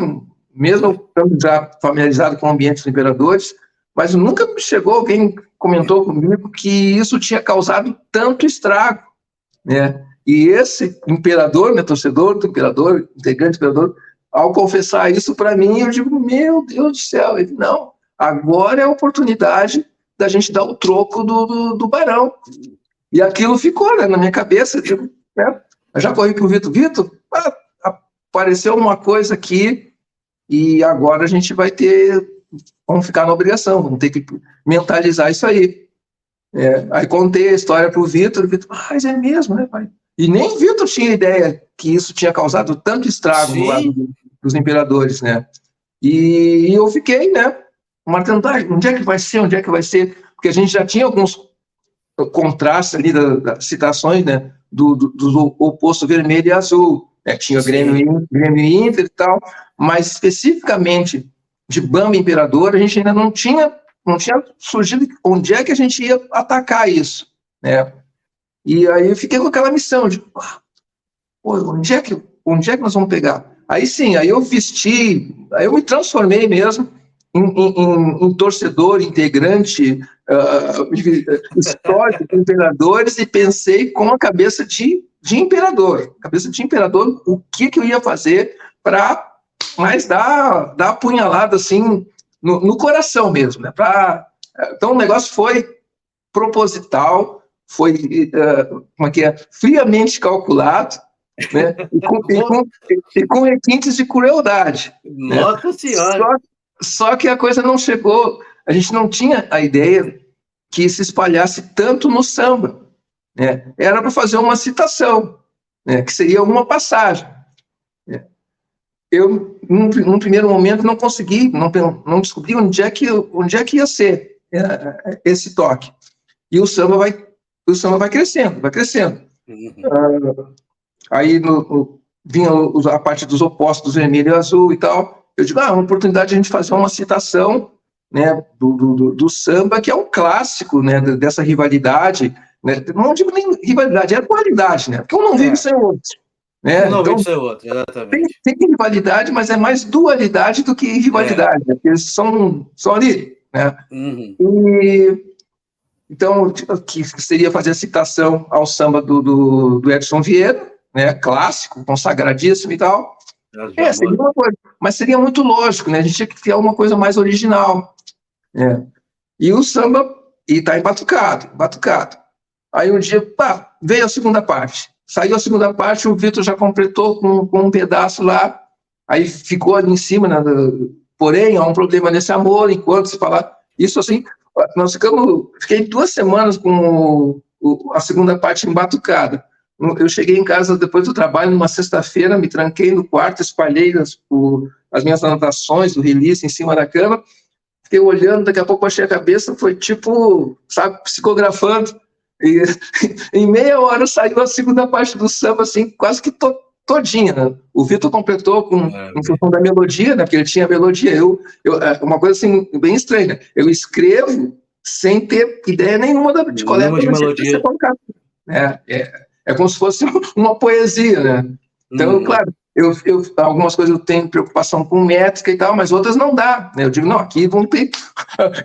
mesmo estando já familiarizado com o ambiente dos imperadores, mas nunca me chegou alguém comentou comigo que isso tinha causado tanto estrago, né? E esse imperador, né, torcedor do imperador, integrante do imperador, ao confessar isso para mim, eu digo, meu Deus do céu, ele, não, agora é a oportunidade da gente dar o troco do Barão. E aquilo ficou, né, na minha cabeça, eu digo, né? Eu já corri para o Vitor, apareceu uma coisa aqui e agora a gente vamos ficar na obrigação, vamos ter que mentalizar isso aí. Aí contei a história para o Vitor, mas é mesmo, né, pai? E nem o Vitor tinha ideia que isso tinha causado tanto estrago no lado dos imperadores, né? E eu fiquei, né, marcando, onde é que vai ser? Porque a gente já tinha alguns contrastes ali das citações, né, do oposto vermelho e azul, né? Tinha Grêmio e Inter e tal, mas especificamente de Bamba e Imperador, a gente ainda não tinha surgido onde é que a gente ia atacar isso, né? E aí eu fiquei com aquela missão de, onde é que nós vamos pegar? Aí sim, aí eu me transformei mesmo em torcedor, integrante, histórico de imperadores, e pensei com a cabeça de imperador. O que eu ia fazer para mais dar apunhalada assim no coração mesmo, né? Então o negócio foi proposital, foi friamente calculado, né? E com requintes de crueldade. Nossa, né? Senhora! Só que a coisa não chegou, a gente não tinha a ideia que se espalhasse tanto no samba, né? Era para fazer uma citação, né? Que seria uma passagem. Eu, num primeiro momento, não consegui, não descobri onde é que ia ser esse toque. E o samba vai crescendo. Aí vinha a parte dos opostos, vermelho e azul e tal. Eu digo, uma oportunidade de a gente fazer uma citação, né, do samba, que é um clássico, né, dessa rivalidade, né? Não digo nem rivalidade, é dualidade, né? Porque um não vive sem o outro. Né? Não vive sem o outro, exatamente. Tem rivalidade, mas é mais dualidade do que rivalidade, né? Porque eles são ali, né? Então, que seria fazer a citação ao samba do Edson Vieira, né, clássico, consagradíssimo e tal. Seria uma coisa, mas seria muito lógico, né? A gente tinha que criar uma coisa mais original. Né? E o samba está batucado. Aí um dia, veio a segunda parte. Saiu a segunda parte, o Vitor já completou com um pedaço lá, aí ficou ali em cima, né? Porém, há um problema nesse amor, enquanto se falar. Isso assim, fiquei 2 semanas com a segunda parte embatucada. Eu cheguei em casa depois do trabalho, numa sexta-feira, me tranquei no quarto, espalhei as minhas anotações, o release em cima da cama, fiquei olhando, daqui a pouco baixei a cabeça, foi tipo, sabe, psicografando, e em meia hora saiu a segunda parte do samba, assim, quase que todinha. Né? O Vitor completou em função da melodia, né, porque ele tinha melodia. Uma coisa assim, bem estranha, eu escrevo sem ter ideia nenhuma de qual é a melodia. É como se fosse uma poesia, né? Então, claro, algumas coisas eu tenho preocupação com métrica e tal, mas outras não dá. Né? Eu digo, não, aqui vão ter...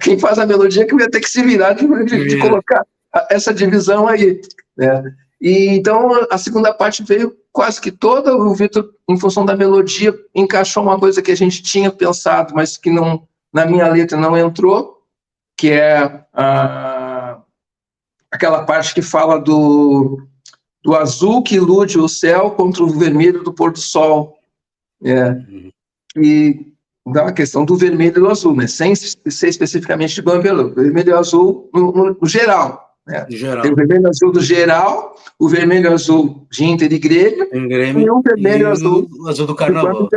Quem faz a melodia que vai ter que se virar de colocar essa divisão aí. Né? E então, a segunda parte veio quase que toda, o Vitor, em função da melodia, encaixou uma coisa que a gente tinha pensado, mas que não, na minha letra não entrou, que é aquela parte que fala do azul que ilude o céu contra o vermelho do pôr do sol. E da questão do vermelho e do azul, né? Sem ser especificamente de Bambelô. Vermelho e azul no geral. Né? Tem o vermelho e azul do geral, o vermelho e azul de Inter e Grêmio, e o vermelho e azul do Carnaval.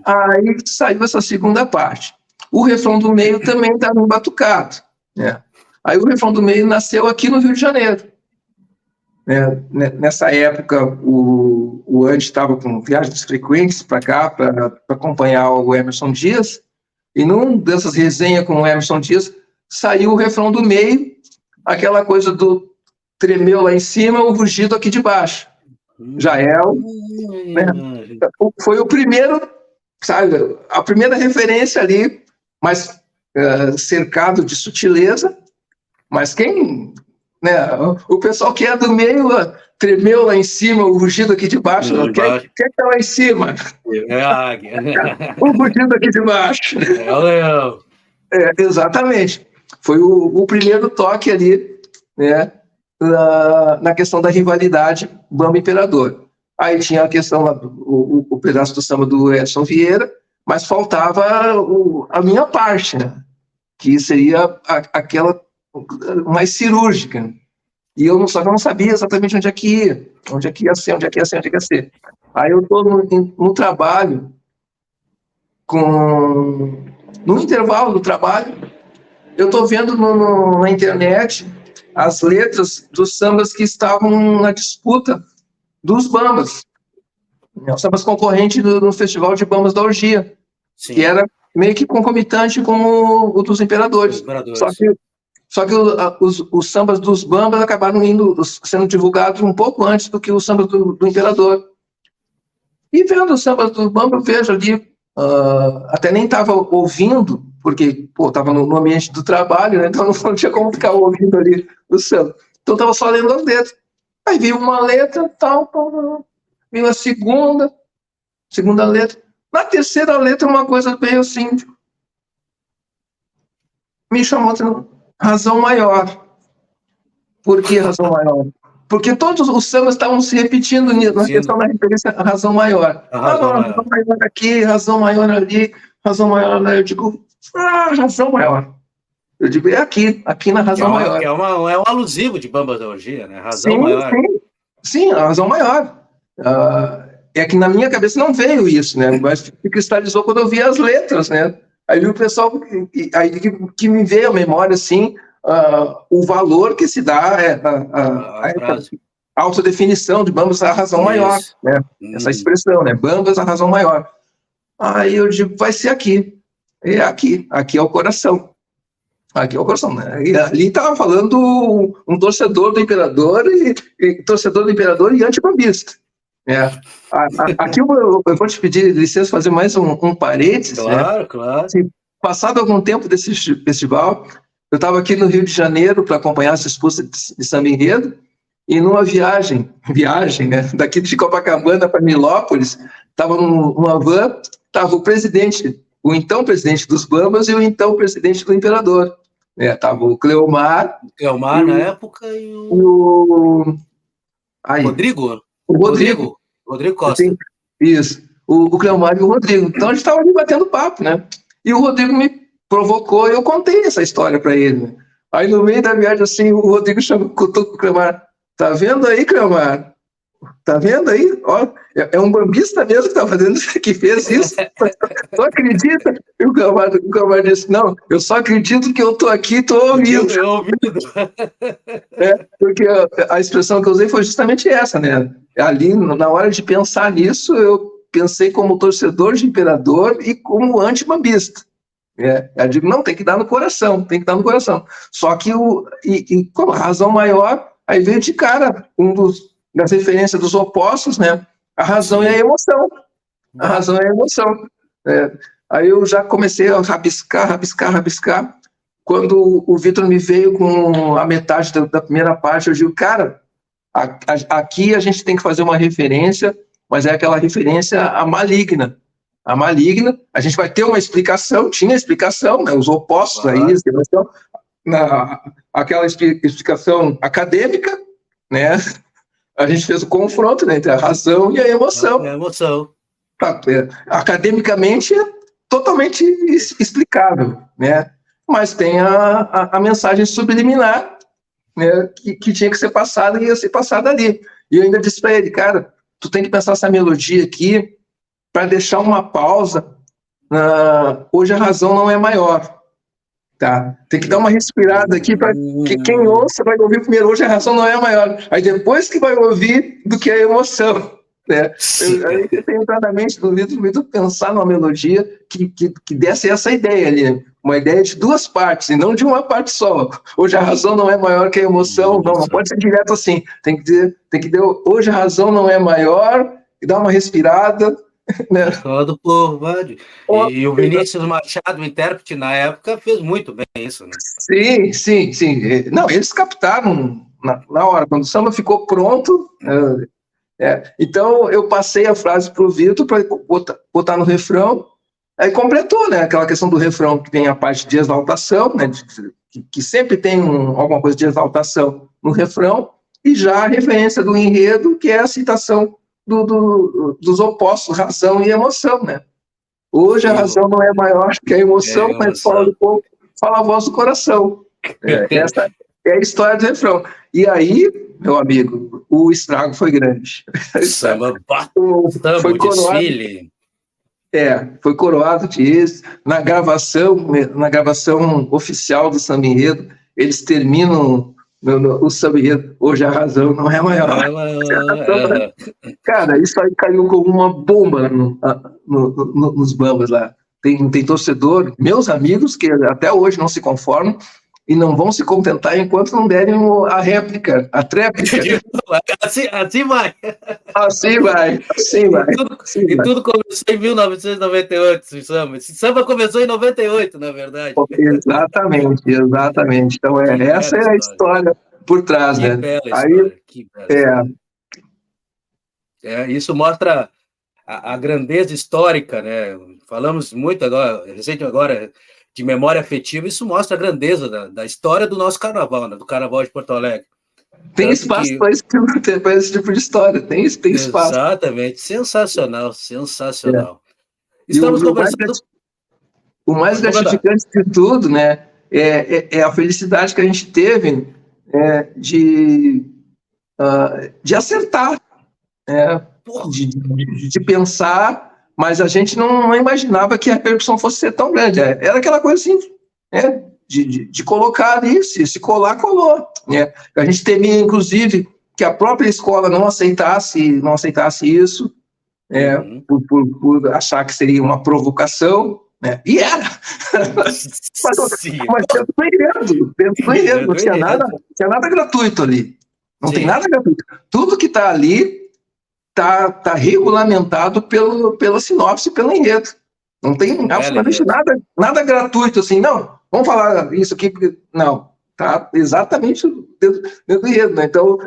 Aí saiu essa segunda parte. O refrão do meio também está no batucado. Né? Aí o refrão do meio nasceu aqui no Rio de Janeiro. Nessa época, o Andy estava com viagens frequentes para cá, para acompanhar o Emerson Dias, e numa dessas resenhas com o Emerson Dias, saiu o refrão do meio, aquela coisa do tremeu lá em cima, o rugido aqui de baixo. Já foi o primeiro, sabe, a primeira referência ali, mas cercado de sutileza, mas quem... Né? O pessoal que é do meio tremeu lá em cima, o rugido aqui de baixo. Quem está lá em cima? É a águia. O rugido aqui de baixo. É o leão. Exatamente. Foi o primeiro toque ali, né, na questão da rivalidade Bamba-Imperador. Aí tinha a questão, o pedaço do samba do Edson Vieira, mas faltava a minha parte, né, que seria aquela mais cirúrgica. E eu não sabia exatamente onde é que ia ser. Aí eu estou no trabalho, no intervalo do trabalho, eu estou vendo na internet as letras dos sambas que estavam na disputa dos bambas. Os sambas concorrentes no Festival de Bambas da Orgia, Sim. Que era meio que concomitante com o dos Imperadores. Só que os sambas dos Bambas acabaram sendo divulgados um pouco antes do que os sambas do Imperador. E vendo os sambas do Bamba, eu vejo ali, até nem estava ouvindo, porque estava no ambiente do trabalho, né, então não tinha como ficar ouvindo ali o samba. Então estava só lendo as letras. Aí vi uma letra, vi a segunda letra. Na terceira letra, uma coisa bem assim, me chamou a atenção. Razão maior. Por que razão maior? Porque todos os sambas estavam se repetindo na questão da referência à razão maior. Razão maior aqui, razão maior ali, razão maior lá. Eu digo, razão maior. Eu digo, é aqui na razão maior. É um alusivo de Bambas da Orgia, né? Razão maior. Sim, a razão maior. É que na minha cabeça não veio isso, né? Mas se cristalizou quando eu vi as letras, né? Aí o pessoal, que me veio à memória, assim, o valor que se dá a autodefinição de Bambas a razão maior, né? Essa expressão, né? Bambas a razão maior. Aí eu digo, vai ser aqui. Aqui é o coração. Aqui é o coração, né? E ali estava falando um torcedor do Imperador e antibambista. Aqui eu vou te pedir licença fazer mais um parênteses. Claro, né? claro. Assim, passado algum tempo desse festival, eu estava aqui no Rio de Janeiro para acompanhar essa expulsa de samba enredo, e numa viagem, né, daqui de Copacabana para Nilópolis, estava numa van, estava o presidente, o então presidente dos Bambas e o então presidente do Imperador. Tava o Cleomar. Na época e Rodrigo. Rodrigo Costa. Isso. O Cleomar e o Rodrigo. Então a gente estava ali batendo papo, né? E o Rodrigo me provocou e eu contei essa história para ele. Né? Aí no meio da viagem, assim, o Rodrigo cutucou o Cleomar. Tá vendo aí, Cleomar? Tá vendo aí? Ó, é um bambista mesmo que tá fazendo, que fez isso. Não acredita? E o Cleomar disse, não, eu só acredito que eu tô aqui e tô ouvindo. Porque a expressão que eu usei foi justamente essa, né? Ali, na hora de pensar nisso, eu pensei como torcedor de Imperador e como anti-bambista. Eu digo, não, tem que dar no coração, tem que dar no coração. Só que, como razão maior, aí veio de cara das referências dos opostos, né? A razão e a emoção. A razão e a emoção. Aí eu já comecei a rabiscar. Quando o Vitor me veio com a metade da primeira parte, eu digo, cara, aqui a gente tem que fazer uma referência, mas é aquela referência à maligna. A maligna, a gente vai ter uma explicação, tinha explicação, né, os opostos aí, aquela explicação acadêmica, né, a gente fez o confronto, né, entre a razão e a emoção. Academicamente é totalmente explicável, né, mas tem a mensagem subliminar, né, que tinha que ser passada e ia ser passada ali. E eu ainda disse para ele, cara, tu tem que pensar essa melodia aqui para deixar uma pausa. Hoje a razão não é maior. Tá? Tem que dar uma respirada aqui para que quem ouça vai ouvir primeiro. Hoje a razão não é maior. Aí depois que vai ouvir do que a emoção. Né? Eu tenho claramente do Vitor pensar numa melodia que desse essa ideia ali. Né? Uma ideia de duas partes, e não de uma parte só. Hoje a razão não é maior que a emoção. Não pode ser direto assim. Tem que dizer, hoje a razão não é maior, e dar uma respirada. Né? Do povo, e o Vinícius Machado, o intérprete, na época, fez muito bem isso. Né? Sim. Não, eles captaram na hora, quando o samba ficou pronto. Então, eu passei a frase para o Vitor para botar no refrão, aí completou, né? Aquela questão do refrão que tem a parte de exaltação, né? Que sempre tem alguma coisa de exaltação no refrão, e já a referência do enredo, que é a citação dos opostos, razão e emoção, né? Hoje a razão não é maior que a emoção, mas fala do povo, fala a voz do coração. Essa é a história do refrão. E aí, meu amigo, o estrago foi grande. Foi desfile. Foi coroado disso. Na gravação oficial do samba enredo, eles terminam o samba enredo, hoje a razão não é maior. Cara, isso aí caiu como uma bomba nos Bambas lá. Tem torcedor, meus amigos, que até hoje não se conformam e não vão se contentar enquanto não derem a réplica, a tréplica. Assim vai. E tudo começou em 1998, esse samba. Esse samba começou em 98, na verdade. Exatamente. Então, essa é a história por trás, né? Que bela história. Isso mostra a grandeza histórica, né? Falamos muito recente agora, de memória afetiva, isso mostra a grandeza da história do nosso carnaval, né? Do Carnaval de Porto Alegre. Tem espaço para esse tipo de história, tem espaço. Exatamente, sensacional. Estamos conversando... O mais gratificante de tudo, né, é a felicidade que a gente teve de acertar, de pensar, mas a gente não imaginava que a repercussão fosse ser tão grande. Era aquela coisa assim, de colocar ali, se colar, colou. Né? A gente temia, inclusive, que a própria escola não aceitasse isso, por achar que seria uma provocação, né? E era! Mas pensou em erro, não tinha nada gratuito ali. Não tem nada gratuito. Tudo que está ali está regulamentado pela sinopse, pelo enredo. Não tem absolutamente nada gratuito assim, não. vamos falar isso aqui, não, tá exatamente dentro do enredo, né? Então,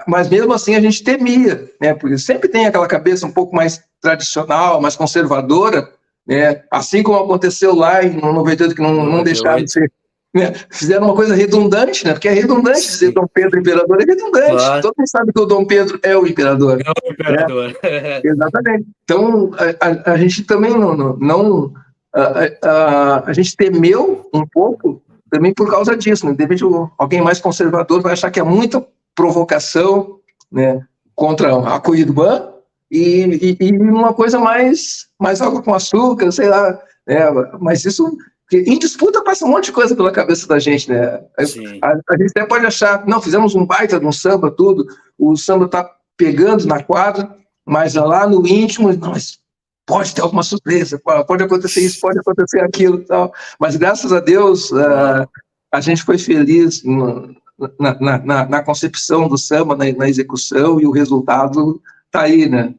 mas mesmo assim a gente temia, né? Porque sempre tem aquela cabeça um pouco mais tradicional, mais conservadora, né? Assim como aconteceu lá em 98, que não deixaram de ser, né? Fizeram uma coisa redundante, né? Porque é redundante dizer Dom Pedro imperador, é redundante. Claro. Todo mundo sabe que o Dom Pedro é o imperador. É o imperador. Né? Exatamente. Então, a gente também a gente temeu um pouco também por causa disso, né? De repente, alguém mais conservador vai achar que é muita provocação, né, contra a Coirban e uma coisa mais água com açúcar, sei lá, né? Mas isso, em disputa passa um monte de coisa pela cabeça da gente, né? A gente até pode achar, não, fizemos um baita de um samba, tudo, o samba está pegando na quadra, mas lá no íntimo, não, mas pode ter alguma surpresa, pode acontecer isso, pode acontecer aquilo, tal. Mas graças a Deus a gente foi feliz na concepção do samba, na execução, e o resultado está aí, né?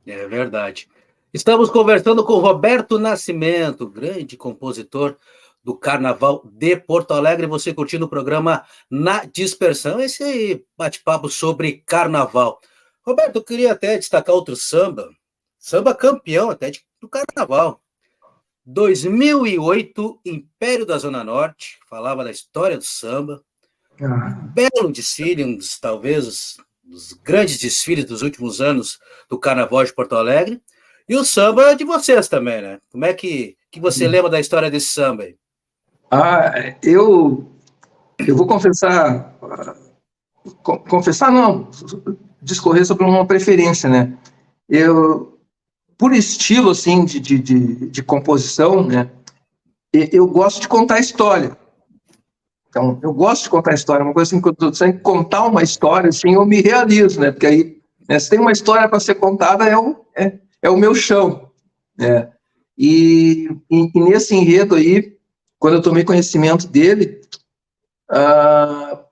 É verdade. Estamos conversando com Roberto Nascimento, grande compositor do Carnaval de Porto Alegre. Você curtindo o programa Na Dispersão, esse bate-papo sobre Carnaval. Roberto, eu queria até destacar outro samba campeão até do Carnaval. 2008, Império da Zona Norte, falava da história do samba. Belo desfile, talvez dos grandes desfiles dos últimos anos do Carnaval de Porto Alegre. E o samba de vocês também, né? Como é que você lembra da história desse samba aí? Eu vou confessar não, discorrer sobre uma preferência, né? Por estilo, assim, de composição, né, eu gosto de contar história. Então, eu gosto de contar história, uma coisa assim, que eu estou dizendo, contar uma história, assim, eu me realizo, né, porque aí, né, se tem uma história para ser contada, é o meu chão, né, e nesse enredo aí, quando eu tomei conhecimento dele,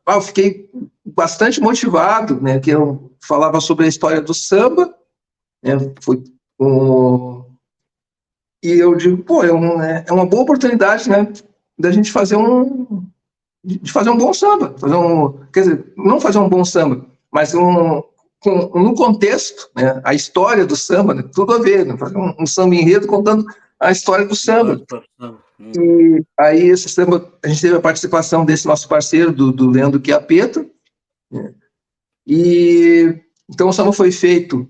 eu fiquei bastante motivado, né, que eu falava sobre a história do samba, né, e eu digo, é uma boa oportunidade, né, da gente fazer um bom samba, quer dizer, não fazer um bom samba, mas no contexto, né, a história do samba, né, tudo a ver, né, fazer um samba enredo contando a história do samba. E aí esse samba, a gente teve a participação desse nosso parceiro, do Leandro Chiappetta, né, e então o samba foi feito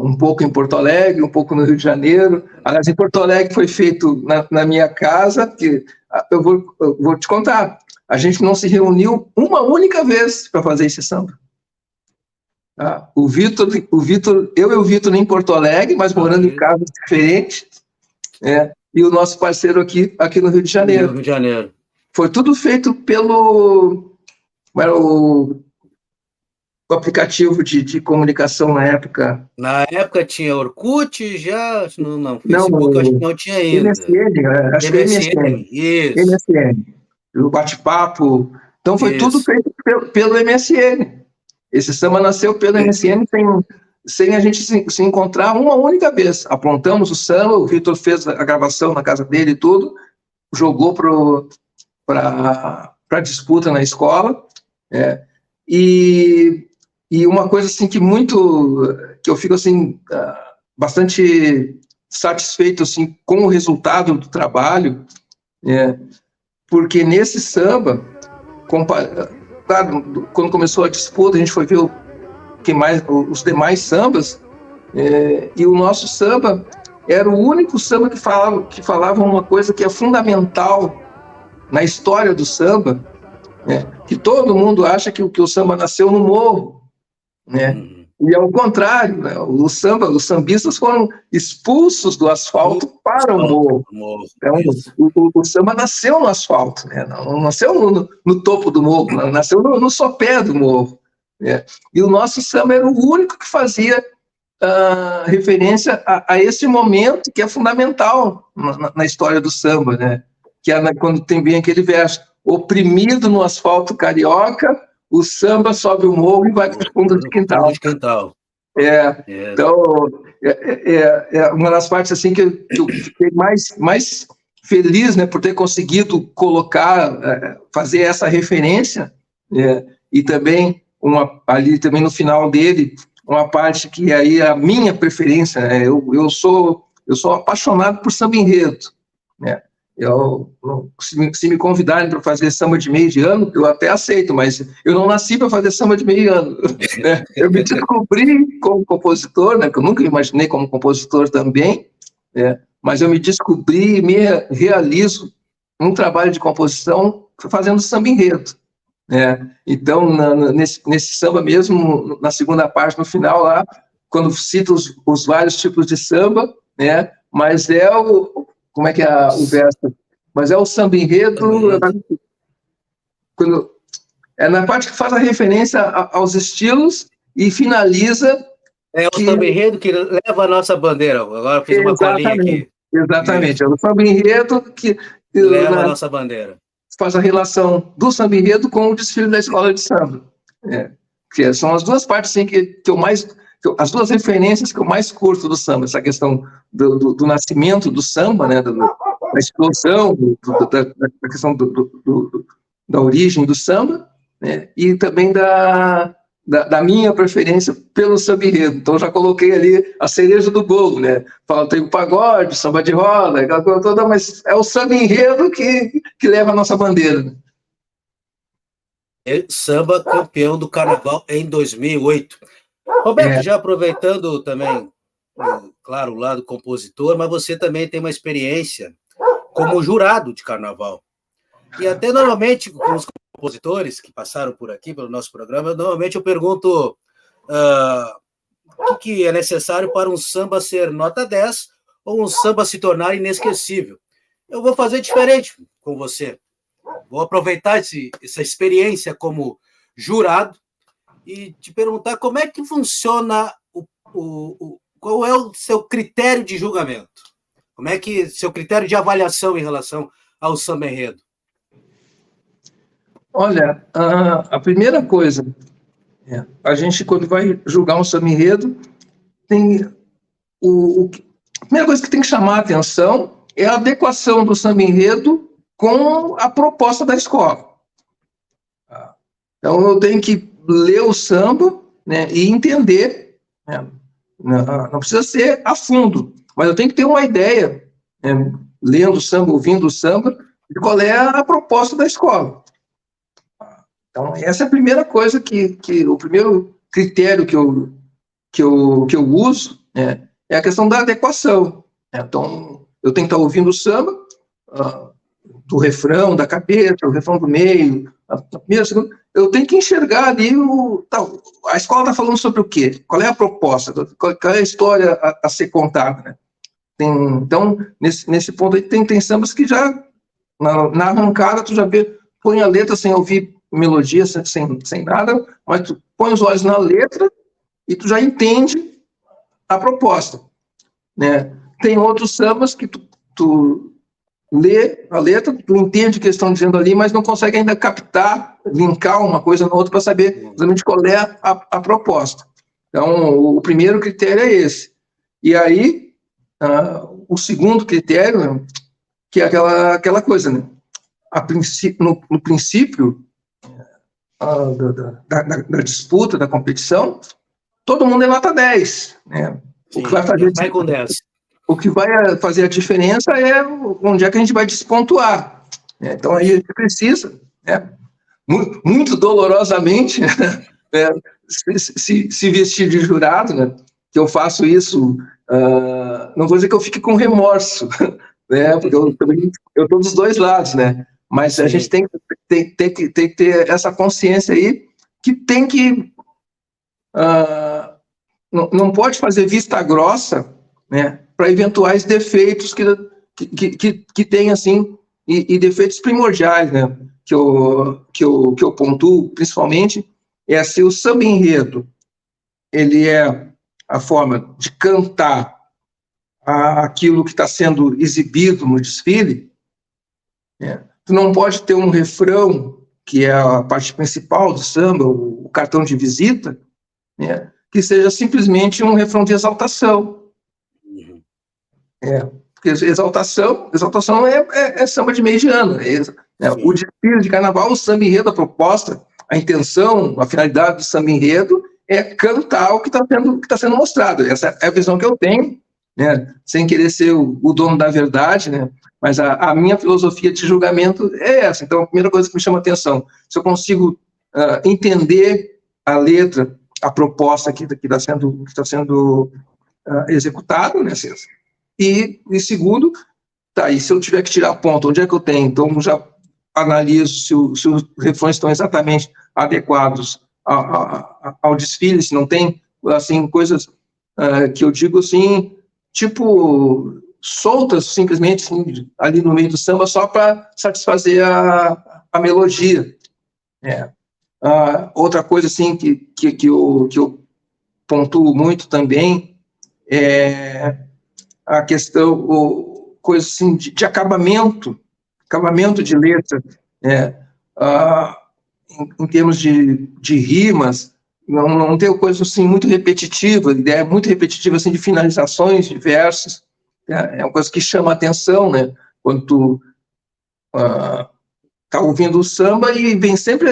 um pouco em Porto Alegre, um pouco no Rio de Janeiro. Aliás, em Porto Alegre foi feito na minha casa, que eu vou te contar, a gente não se reuniu uma única vez para fazer esse samba. O Vitor, eu e o Vitor em Porto Alegre, mas morando em casas diferentes, e o nosso parceiro aqui no Rio de Janeiro. Rio de Janeiro. Foi tudo feito pelo o aplicativo de comunicação na época. Na época tinha Orkut, já não Facebook, acho que não tinha ainda. MSN, acho que é MSN. Isso. MSN, o bate-papo. Então foi tudo feito pelo MSN. Esse samba nasceu pelo MSN sem a gente se encontrar uma única vez. Aprontamos o samba, o Vitor fez a gravação na casa dele e tudo, jogou para disputa na escola, e uma coisa assim que eu fico assim bastante satisfeito assim com o resultado do trabalho, porque nesse samba, quando começou a disputa, a gente foi ver os demais sambas, e o nosso samba era o único samba que falava uma coisa que é fundamental na história do samba, que todo mundo acha que o samba nasceu no morro, né? E ao contrário, né? Os sambistas foram expulsos do asfalto para o morro. Então, o samba nasceu no asfalto, né? Não nasceu no topo do morro, nasceu no sopé do morro, né? E o nosso samba era o único que fazia referência a esse momento que é fundamental na história do samba, né? Que é quando vem aquele verso: oprimido no asfalto carioca, o samba sobe o morro e vai para o fundo de quintal. Então, é uma das partes assim que eu fiquei mais feliz, né, por ter conseguido colocar, fazer essa referência, e também ali também no final dele, uma parte que aí é a minha preferência, né, eu sou apaixonado por samba enredo, né? Se me convidarem para fazer samba de meio de ano, eu até aceito, mas eu não nasci para fazer samba de meio ano, né? Eu me descobri como compositor, né, que eu nunca imaginei como compositor também, mas eu me descobri e me realizo um trabalho de composição fazendo samba enredo, né? Então, nesse samba mesmo, na segunda parte, no final lá, quando cito os vários tipos de samba, né? Mas como é que é o verso? Mas é o samba enredo, é na parte que faz a referência aos estilos e finaliza. É o samba enredo que leva a nossa bandeira. Agora fiz uma colinha aqui. Exatamente, é o samba enredo que leva a nossa bandeira. Faz a relação do samba enredo com o desfile da escola de samba. Que são as duas partes assim, que eu mais. As duas referências que eu mais curto do samba, essa questão do nascimento do samba, né, da explosão, da questão da origem do samba, né, e também da minha preferência pelo samba enredo. Então, já coloquei ali a cereja do bolo, né? Tem o pagode, samba de roda, aquela coisa toda, mas é o samba enredo que leva a nossa bandeira. Né? Samba campeão do Carnaval em 2008. Roberto, já aproveitando também, claro, o lado compositor, mas você também tem uma experiência como jurado de Carnaval. E até normalmente, com os compositores que passaram por aqui, pelo nosso programa, normalmente eu pergunto o que é necessário para um samba ser nota 10 ou um samba se tornar inesquecível. Eu vou fazer diferente com você. Vou aproveitar essa experiência como jurado e te perguntar como é que funciona, qual é o seu critério de julgamento? Como é que seu critério de avaliação em relação ao samba enredo? Olha, a primeira coisa, a gente quando vai julgar um samba enredo, tem a primeira coisa que tem que chamar a atenção é a adequação do samba enredo com a proposta da escola. Então, eu tenho que ler o samba, né, e entender, né, não precisa ser a fundo, mas eu tenho que ter uma ideia, né, lendo o samba, ouvindo o samba, de qual é a proposta da escola. Então, essa é a primeira coisa o primeiro critério que eu uso, né, é a questão da adequação. Né? Então, eu tenho que estar ouvindo o samba, do refrão, da cabeça, o refrão do meio, a primeira, a segunda, eu tenho que enxergar ali a escola está falando sobre o quê? Qual é a proposta? Qual é a história a ser contada? Né? Então, nesse ponto aí, tem sambas que já, na arrancada, tu já põe a letra sem ouvir melodia, sem nada, mas tu põe os olhos na letra e tu já entende a proposta. Né? Tem outros sambas que tu lê a letra, tu entende o que eles estão dizendo ali, mas não consegue ainda captar, linkar uma coisa na outra para saber exatamente qual é a proposta. Então, o primeiro critério é esse. E aí, o segundo critério, que é aquela coisa, né? No princípio da disputa, da competição, todo mundo é nota 10. Né? Sim, o que vai fazer com 10. O que vai fazer a diferença é onde é que a gente vai despontuar. Né? Então, aí a gente precisa, né, muito dolorosamente, né, se vestir de jurado, né, que eu faço isso, não vou dizer que eu fique com remorso, né, porque eu estou dos dois lados, né, mas a gente tem que ter essa consciência aí que tem que... não pode fazer vista grossa, né, para eventuais defeitos que tem, assim, e defeitos primordiais, né, que eu pontuo, principalmente, é se o samba enredo, ele é a forma de cantar aquilo que está sendo exibido no desfile, né, tu não pode ter um refrão, que é a parte principal do samba, o cartão de visita, né, que seja simplesmente um refrão de exaltação. Porque exaltação é samba de meio de ano. Né? O desfile de carnaval, o samba enredo, a proposta, a intenção, a finalidade do samba enredo é cantar o que está sendo mostrado. Essa é a visão que eu tenho, né? Sem querer ser o dono da verdade, né? Mas a minha filosofia de julgamento é essa. Então, a primeira coisa que me chama a atenção, se eu consigo entender a letra, a proposta que está sendo executada, né, César? E segundo, tá, e se eu tiver que tirar ponto, onde é que eu tenho? Então, já analiso se os refrões estão exatamente adequados ao desfile, se não tem, assim, coisas que eu digo, assim, tipo, soltas, simplesmente, assim, ali no meio do samba, só para satisfazer a melodia. Outra coisa, assim, que eu pontuo muito também é a questão, coisa assim, de acabamento de letra, em termos de rimas, não tem coisa assim muito repetitiva, ideia muito repetitiva assim de finalizações de versos, é uma coisa que chama a atenção, né? Quando tu tá ouvindo o samba e vem sempre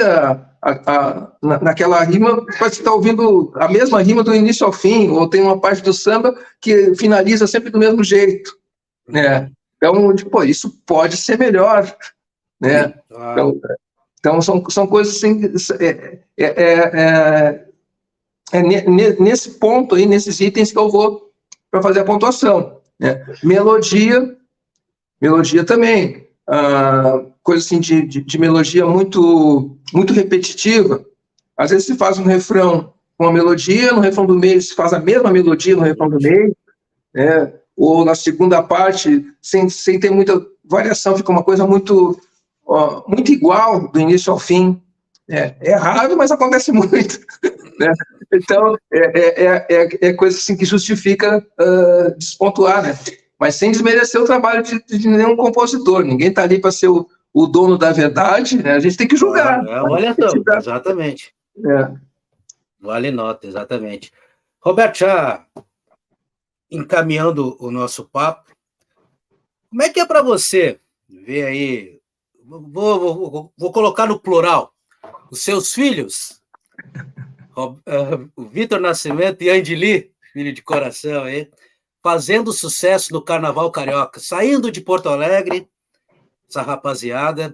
naquela rima, parece que tá ouvindo a mesma rima do início ao fim, ou tem uma parte do samba que finaliza sempre do mesmo jeito, né? Então, tipo, isso pode ser melhor, né? Então são coisas assim, nesse ponto aí, nesses itens que eu vou para fazer a pontuação, né? Melodia também, coisa assim de melodia muito repetitiva. Às vezes se faz um refrão com a melodia, no refrão do meio se faz a mesma melodia no refrão do meio, né? Ou na segunda parte, sem ter muita variação, fica uma coisa muito igual do início ao fim. É raro, mas acontece muito, né? Então, é coisa assim que justifica despontuar, né? Mas sem desmerecer o trabalho de nenhum compositor. Ninguém está ali para ser o dono da verdade, né? A gente tem que julgar. Olha só, exatamente. Vale nota, exatamente. Roberto, já encaminhando o nosso papo, como é que é para você ver aí, vou colocar no plural, os seus filhos, o Vitor Nascimento e Andili, filho de coração aí, fazendo sucesso no Carnaval Carioca, saindo de Porto Alegre, essa rapaziada,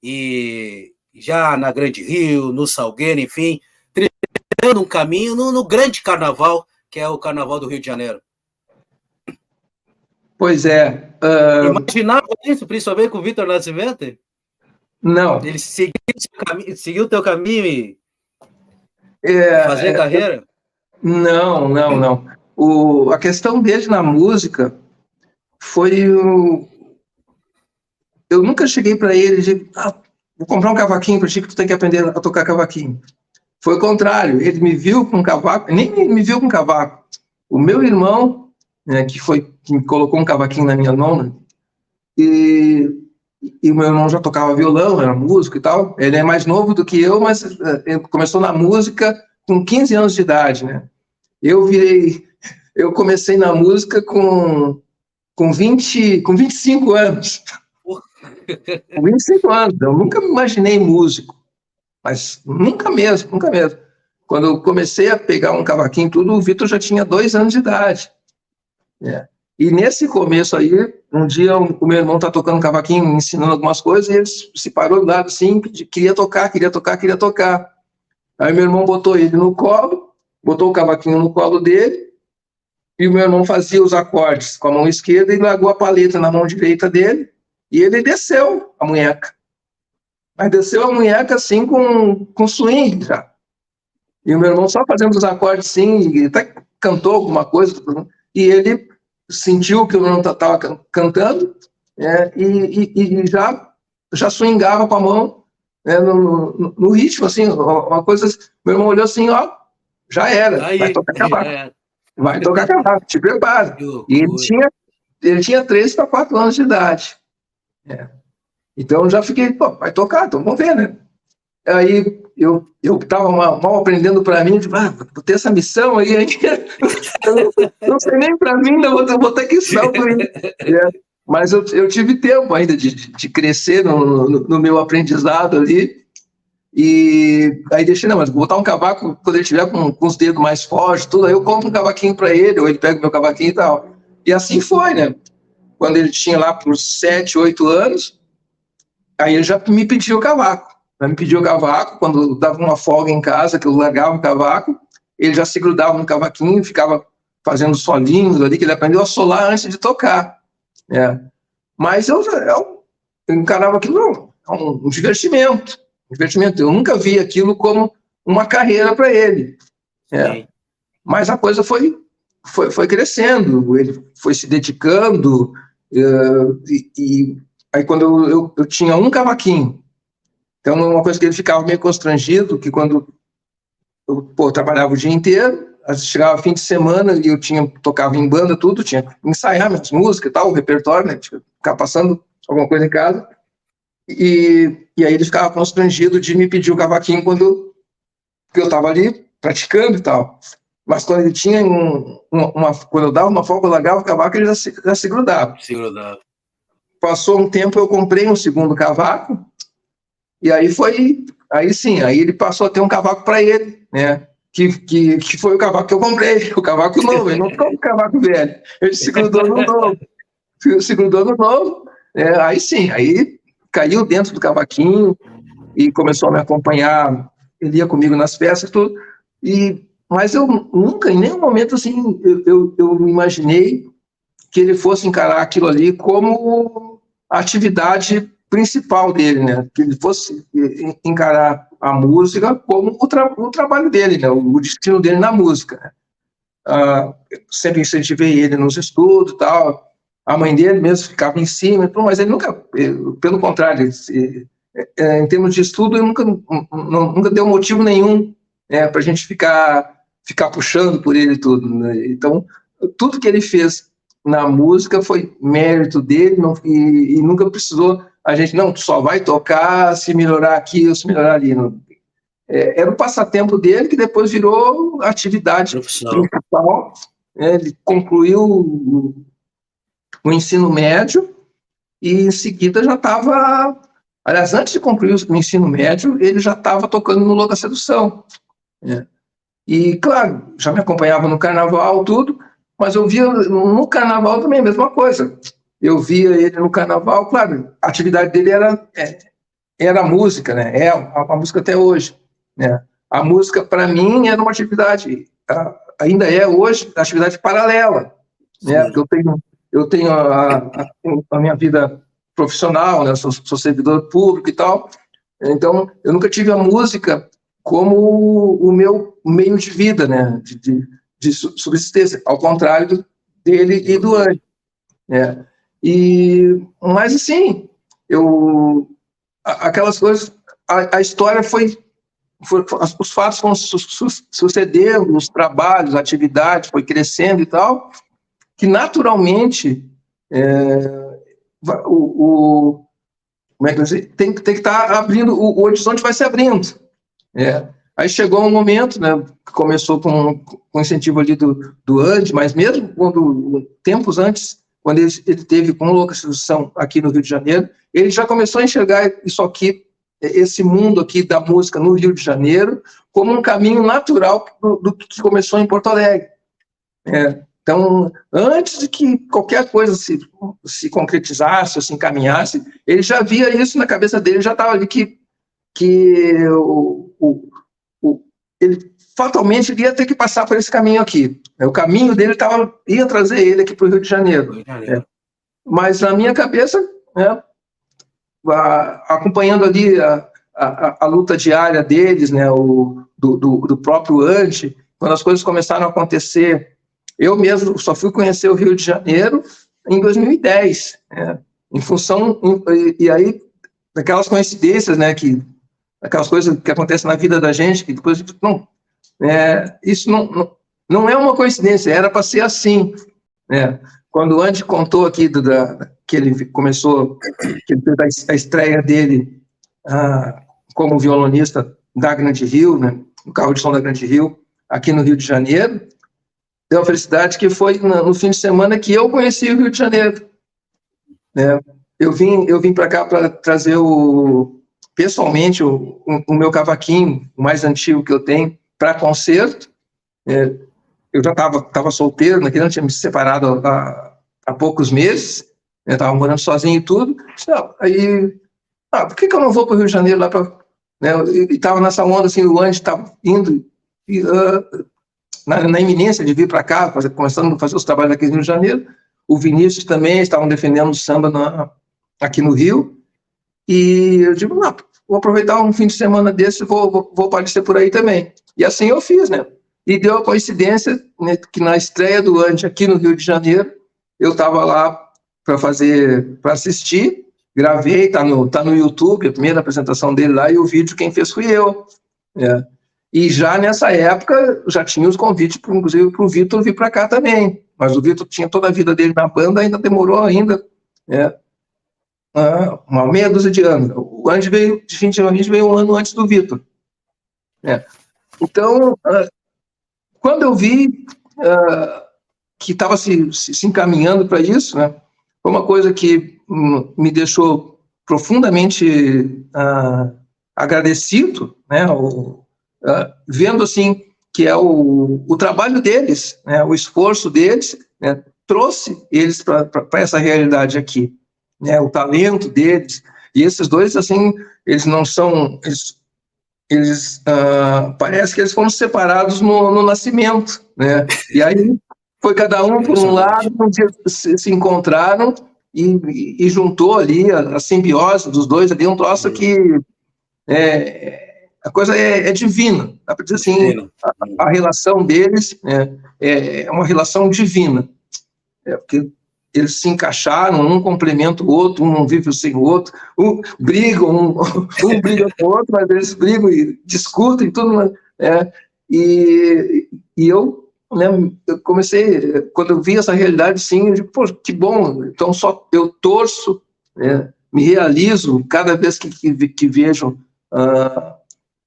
e já na Grande Rio, no Salgueiro, enfim, trilhando um caminho no grande carnaval, que é o Carnaval do Rio de Janeiro. Pois é. Imaginava isso, principalmente com o Vitor Nascimento? Não. Ele seguiu o teu caminho e fazer carreira? Não. A questão dele na música foi eu nunca cheguei para ele e disse, vou comprar um cavaquinho para ti que tu tem que aprender a tocar cavaquinho. Foi o contrário, ele me viu com cavaco, nem me viu com cavaco. O meu irmão, né, que me colocou um cavaquinho na minha nona, e o meu irmão já tocava violão, era músico e tal. Ele é mais novo do que eu, mas ele começou na música com 15 anos de idade, né? Eu comecei na música com 25 anos. Com 25 anos, eu nunca me imaginei músico, mas nunca mesmo. Quando eu comecei a pegar um cavaquinho tudo, o Vitor já tinha 2 anos de idade. né? E nesse começo aí, um dia o meu irmão tá tocando cavaquinho, me ensinando algumas coisas, e ele se parou do lado assim, queria tocar. Aí meu irmão botou ele no colo, botou o cavaquinho no colo dele, e o meu irmão fazia os acordes com a mão esquerda e largou a paleta na mão direita dele, e ele desceu a munheca. Mas desceu a munheca assim com swing já. E o meu irmão só fazendo os acordes assim, e até cantou alguma coisa, e ele sentiu que o meu irmão estava cantando, e já swingava com a mão, no ritmo, assim, uma coisa. Meu irmão olhou assim, ó, já era, vai tocar cavaco. Vai tocar cavaco, te prepara. E ele tinha 3 para 4 anos de idade. Então eu já fiquei, pô, vai tocar, então vamos ver, né? Aí eu estava mal aprendendo para mim, tipo, vou ter essa missão aí, eu não sei nem para mim, vou ter que ensinar para mim. Mas eu tive tempo ainda de crescer no meu aprendizado ali, e aí deixei, não, mas vou botar um cavaco quando ele tiver com os dedos mais fortes, tudo, aí eu compro um cavaquinho para ele, ou ele pega o meu cavaquinho e tal. E assim foi, né? Quando ele tinha lá por 7, 8 anos, aí ele já me pediu o cavaco. Me pediu o cavaco, quando dava uma folga em casa, que eu largava o cavaco, ele já se grudava no cavaquinho, ficava fazendo solinhos ali, que ele aprendeu a solar antes de tocar. Mas eu encarava aquilo um divertimento. Eu nunca vi aquilo como uma carreira para ele. Mas a coisa foi crescendo, ele foi se dedicando, e aí quando eu tinha um cavaquinho, então uma coisa que ele ficava meio constrangido, que quando eu trabalhava o dia inteiro, chegava fim de semana e eu tocava em banda, tudo, tinha que ensaiar minhas músicas e tal, o repertório, né, tinha que ficar passando alguma coisa em casa, e aí ele ficava constrangido de me pedir o cavaquinho quando eu estava ali praticando e tal. Mas quando ele tinha quando eu dava uma folga, eu largava o cavaco, ele já se grudava. Passou um tempo, eu comprei um segundo cavaco, e aí ele passou a ter um cavaco para ele, né? Que foi o cavaco que eu comprei, o cavaco novo, ele não ficou com o cavaco velho, ele se grudou no novo, aí caiu dentro do cavaquinho e começou a me acompanhar, ele ia comigo nas festas, tudo, mas eu nunca, em nenhum momento, assim, eu imaginei que ele fosse encarar aquilo ali como a atividade principal dele, né? Que ele fosse encarar a música como o trabalho dele, né? O destino dele na música. Né? Sempre incentivei ele nos estudos e tal. A mãe dele mesmo ficava em cima, mas ele nunca, pelo contrário, em termos de estudo, ele nunca deu motivo nenhum para a gente ficar puxando por ele tudo. Né? Então, tudo que ele fez na música foi mérito dele, e nunca precisou a gente, não, só vai tocar se melhorar aqui ou se melhorar ali. Não. Era o passatempo dele, que depois virou atividade principal. Ele concluiu o ensino médio e em seguida já estava... Aliás, antes de concluir o ensino médio, ele já estava tocando no Louca Sedução. E, claro, já me acompanhava no carnaval, tudo, mas eu via no carnaval também a mesma coisa. Eu via ele no carnaval, claro, a atividade dele era a música, né? É a música até hoje. Né? A música, para mim, era uma atividade, ainda é hoje, atividade paralela. Né? Eu tenho a minha vida profissional, né? Sou servidor público e tal, então eu nunca tive a música como o meu meio de vida, né? de subsistência, ao contrário dele e do Andy. Né? Mas assim, aquelas coisas, a história os fatos foram sucedendo, os trabalhos, a atividade foi crescendo e tal, que naturalmente como é que eu dizer? Tem que estar abrindo, o horizonte vai se abrindo. Aí chegou um momento, né, que começou com incentivo ali do Andy, mas mesmo tempos antes, quando ele teve com Louca Sedução aqui no Rio de Janeiro, ele já começou a enxergar isso aqui, esse mundo aqui da música no Rio de Janeiro, como um caminho natural do que começou em Porto Alegre. Então, antes de que qualquer coisa se concretizasse ou se encaminhasse, ele já via isso na cabeça dele, já estava ali que ele fatalmente ia ter que passar por esse caminho aqui. O caminho dele ia trazer ele aqui para o Rio de Janeiro. Mas na minha cabeça, acompanhando ali a luta diária deles, né, do próprio Andy, quando as coisas começaram a acontecer, eu mesmo só fui conhecer o Rio de Janeiro em 2010, em função, e aí, daquelas coincidências, né, aquelas coisas que acontecem na vida da gente, que depois, isso não é uma coincidência, era para ser assim. Quando o Andy contou aqui que ele começou, que ele fez a estreia dele como violonista da Grande Rio, né, no carro de som da Grande Rio, aqui no Rio de Janeiro. Deu a felicidade que foi no fim de semana que eu conheci o Rio de Janeiro. Né? Eu vim para cá para trazer pessoalmente o meu cavaquinho, o mais antigo que eu tenho, para concerto. Eu já estava solteiro, naquele ano tinha me separado há poucos meses, estava morando sozinho e tudo. Aí, por que eu não vou para o Rio de Janeiro lá para... Né, e estava nessa onda, assim, o Andy estava indo... na iminência de vir para cá, começando a fazer os trabalhos aqui no Rio de Janeiro. O Vinícius também estavam defendendo o samba aqui no Rio. E eu digo, vou aproveitar um fim de semana desse e vou aparecer por aí também. E assim eu fiz, né? E deu a coincidência, né, que na estreia do Andy aqui no Rio de Janeiro, eu estava lá para assistir, gravei, tá no YouTube, a primeira apresentação dele lá, e o vídeo quem fez fui eu. né? E já nessa época, já tinha os convites, inclusive, para o Vitor vir para cá também. Mas o Vitor tinha toda a vida dele na banda, ainda demorou uma meia dúzia de anos. O Andy veio, definitivamente, veio um ano antes do Vitor. Então, quando eu vi que estava se encaminhando para isso, né, foi uma coisa que me deixou profundamente agradecido, né, vendo assim que é o trabalho deles, né, o esforço deles, né, trouxe eles para essa realidade aqui, né, o talento deles. E esses dois, assim, eles não são... Eles parece que eles foram separados no nascimento, né? E aí foi cada um por um lado, um dia se encontraram e juntou ali a simbiose dos dois ali, um troço que a coisa é divina, dá para dizer assim, a relação deles é uma relação divina, porque eles se encaixaram, um complementa o outro, um não vive sem o outro, brigam, um briga com o outro, mas eles brigam e discutem, tudo. E eu, né, eu comecei, quando eu vi essa realidade, sim, eu digo, pô, que bom, então só eu torço, me realizo cada vez que vejo,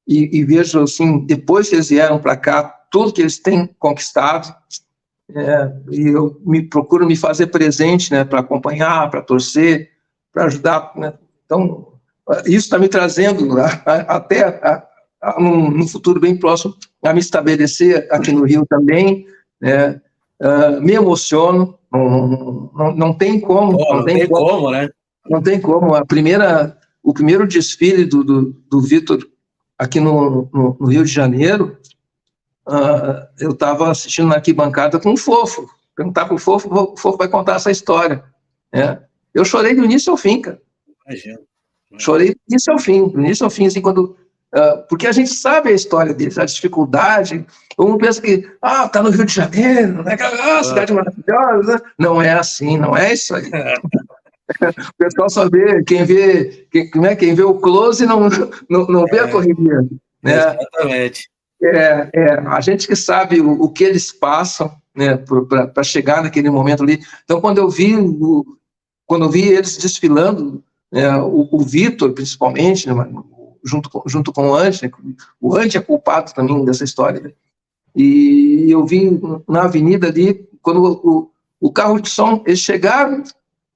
e vejo, assim, depois que eles vieram para cá, tudo que eles têm conquistado, e eu procuro me fazer presente, né, para acompanhar, para torcer, para ajudar, né? Então, isso está me trazendo até num futuro bem próximo a me estabelecer aqui no Rio também, né? Me emociono, não tem como, não tem como, né? Não tem como. O primeiro desfile do Vitor aqui no Rio de Janeiro, eu estava assistindo na arquibancada com o Fofo. Perguntar para o Fofo vai contar essa história. Eu chorei do início ao fim, cara. Imagina. Chorei do início ao fim, assim, porque a gente sabe a história deles, a dificuldade. Um pensa que, tá no Rio de Janeiro, né? Cidade maravilhosa. Né? Não é assim, não é isso aí. O pessoal só vê, quem vê o close não vê a correria. Né? Exatamente. A gente que sabe o que eles passam, né, para chegar naquele momento ali. Então, quando eu vi eles desfilando, o Vitor, principalmente, né, junto com o Andy, né, o Andy é culpado também dessa história. Né? E eu vi na avenida ali, quando o carro de som, eles chegaram,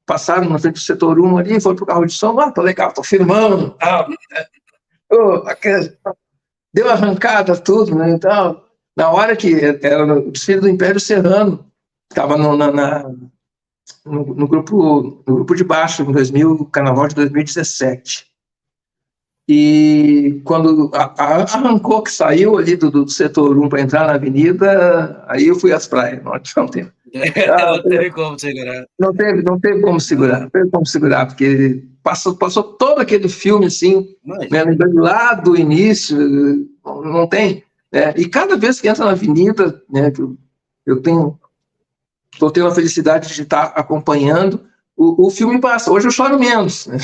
passaram na frente do setor 1 ali, foram pro carro de som, tô legal, tô filmando, deu arrancada, tudo, né? Então, na hora que era o desfile do Império Serrano, estava no grupo de baixo, no Carnaval de 2017. E quando arrancou, que saiu ali do setor 1 para entrar na avenida, aí eu fui às praias, não teve. Não teve como segurar. Não teve como segurar, porque passou todo aquele filme, assim, né, lá do início, não tem. Né? E cada vez que entra na avenida, né, que eu estou tendo a felicidade de estar acompanhando, o filme passa. Hoje eu choro menos. Né?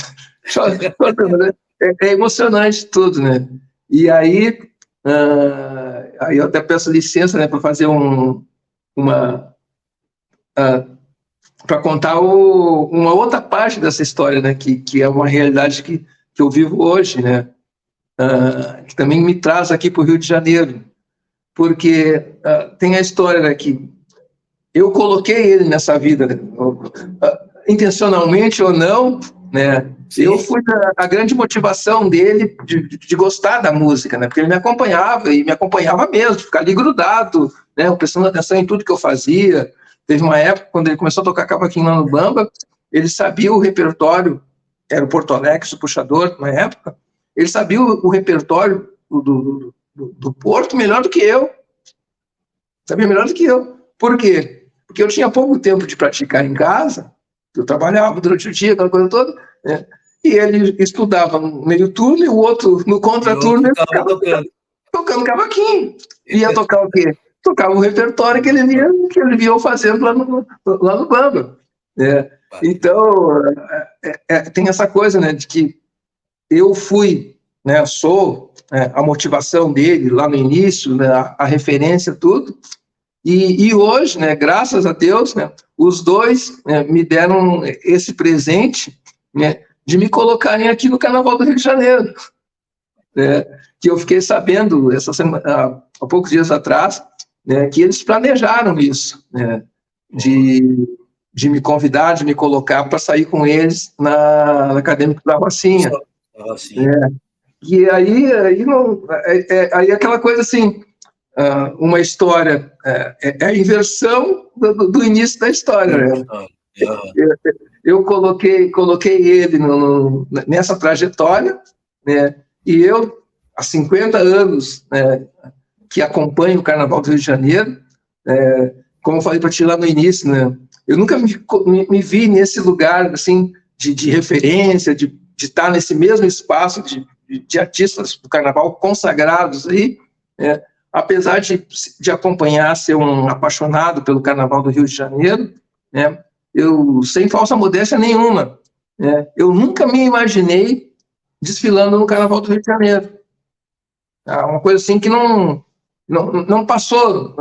É emocionante tudo, né? E aí eu até peço licença, né, para fazer para contar uma outra parte dessa história, né, que é uma realidade que eu vivo hoje, né? que também me traz aqui para o Rio de Janeiro, porque tem a história, né, que eu coloquei ele nessa vida, né, intencionalmente ou não, né? Sim. Eu fui a grande motivação dele de gostar da música, né? Porque ele me acompanhava, e me acompanhava mesmo, de ficar ali grudado, né? Prestando atenção em tudo que eu fazia. Teve uma época, quando ele começou a tocar cavaquinho lá no Bamba, ele sabia o repertório, era o Porto Alex, o puxador, na época, ele sabia o repertório do Porto melhor do que eu. Sabia melhor do que eu. Por quê? Porque eu tinha pouco tempo de praticar em casa, eu trabalhava durante o dia, aquela coisa toda, né? E ele estudava no meio turno e o outro no contraturno ficava tocando cavaquinho. Ia tocar o quê? Tocava o repertório que ele via fazendo lá no Bamba. Né? Então, tem essa coisa, né, de que eu fui, né, sou a motivação dele lá no início, né, a referência, tudo. E hoje, né, graças a Deus, né, os dois me deram esse presente, né, de me colocarem aqui no Carnaval do Rio de Janeiro. Né, que eu fiquei sabendo essa semana, há poucos dias atrás, né, que eles planejaram isso, né, de me convidar, de me colocar para sair com eles na Acadêmica da Rocinha. E aí aquela coisa assim, uma história, a inversão do início da história. Né? Eu coloquei ele nessa trajetória, né? E eu, há 50 anos, né, que acompanho o Carnaval do Rio de Janeiro, como eu falei para ti lá no início, né, eu nunca me vi nesse lugar assim, de referência, de estar nesse mesmo espaço de artistas do Carnaval consagrados aí, apesar de acompanhar, ser um apaixonado pelo Carnaval do Rio de Janeiro, né, eu, sem falsa modéstia nenhuma, né, eu nunca me imaginei desfilando no Carnaval do Rio de Janeiro. Uma coisa assim que não passou,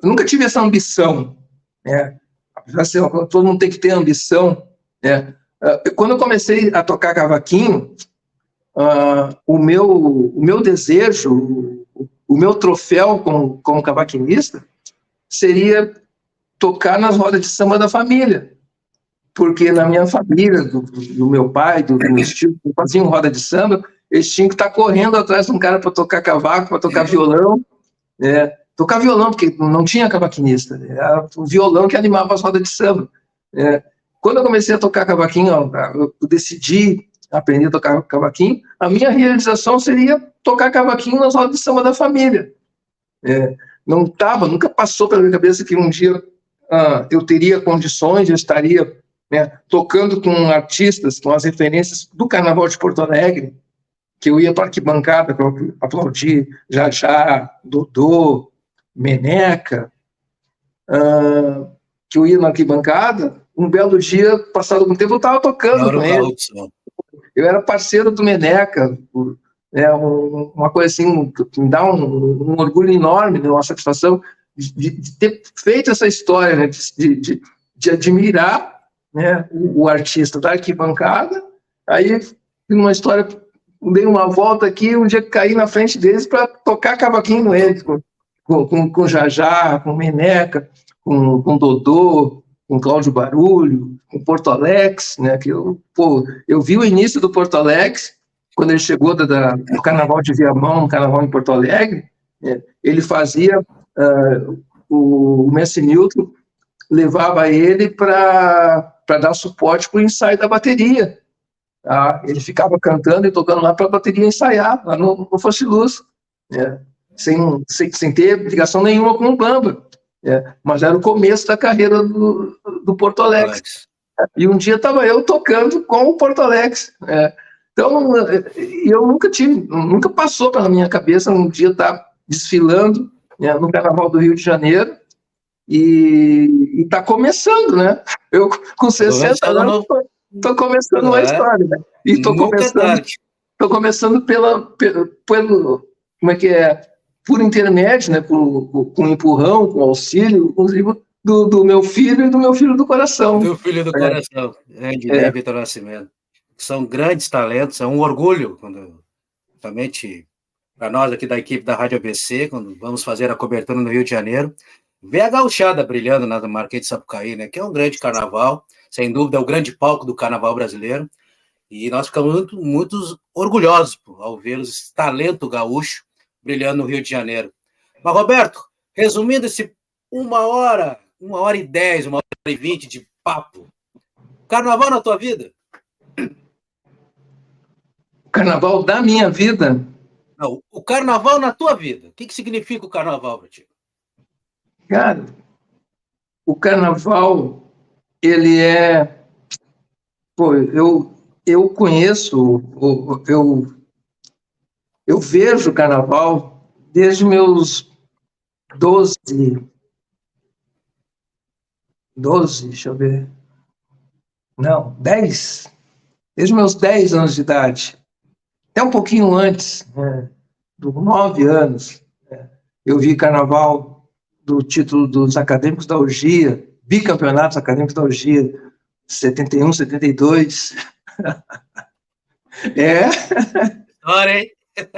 eu nunca tive essa ambição. Né, assim, todo mundo tem que ter ambição. Né. Quando eu comecei a tocar cavaquinho, o meu desejo, o meu troféu como cavaquinista seria tocar nas rodas de samba da família, porque na minha família, do meu pai, do meu tio, que faziam roda de samba, eles tinham que estar correndo atrás de um cara para tocar cavaco, para tocar violão, né? Tocar violão, porque não tinha cavaquinista, né? Era o violão que animava as rodas de samba. Né? Quando eu comecei a tocar cavaquinho, eu decidi aprender a tocar cavaquinho, a minha realização seria tocar cavaquinho nas rodas de samba da família. Nunca passou pela minha cabeça que um dia eu teria condições, eu estaria, né, tocando com artistas, com as referências do Carnaval de Porto Alegre, que eu ia para a arquibancada para aplaudir Jajá, Dodô, Meneca, que eu ia na arquibancada, um belo dia, passado algum tempo, eu estava tocando com ele. Eu era parceiro do Meneca, uma coisa assim, que me dá um orgulho enorme, né, uma satisfação de ter feito essa história, né, de admirar, né, o artista da arquibancada. Aí, numa história, dei uma volta aqui, um dia caí na frente deles para tocar cavaquinho com eles, com Jajá, com Meneca, com Dodô, com Cláudio Barulho, com Porto Alex, né, que eu vi o início do Porto Alex, quando ele chegou do Carnaval de Viamão, no Carnaval em Porto Alegre, ele fazia, o Mestre Newton levava ele para dar suporte para o ensaio da bateria. Tá? Ele ficava cantando e tocando lá para a bateria ensaiar, lá no Fosse Luz, sem ter ligação nenhuma com o Bamba. Mas era o começo da carreira do Porto Alex. E um dia estava eu tocando com o Porto Alex. Então, eu nunca passou pela minha cabeça um dia estar desfilando, né, no Carnaval do Rio de Janeiro, e está começando, né? Eu, com 60 anos, estou começando uma história, né? E estou começando pelo como é que é? Por intermédio, né, com empurrão, com auxílio, inclusive, do meu filho e do meu filho do coração. Do filho do coração, de Vitor Nascimento. São grandes talentos, é um orgulho. Principalmente para nós aqui da equipe da Rádio ABC, quando vamos fazer a cobertura no Rio de Janeiro, ver a gauchada brilhando na Marquês de Sapucaí, né? Que é um grande carnaval, sem dúvida é o grande palco do carnaval brasileiro, e nós ficamos muito orgulhosos ao ver esse talento gaúcho brilhando no Rio de Janeiro. Mas, Roberto, resumindo esse 1h10, 1h20 de papo, carnaval na tua vida? O carnaval da minha vida? Não, o carnaval na tua vida. O que significa o carnaval para ti? Cara, o carnaval, ele é... Pô, eu conheço, eu vejo o carnaval desde meus 12, deixa eu ver, não, 10, desde meus 10 anos de idade, até um pouquinho antes, né, dos 9 anos, né, eu vi carnaval do título dos Acadêmicos da Orgia, bicampeonatos Acadêmicos da Orgia, 71, 72. É, História, hein?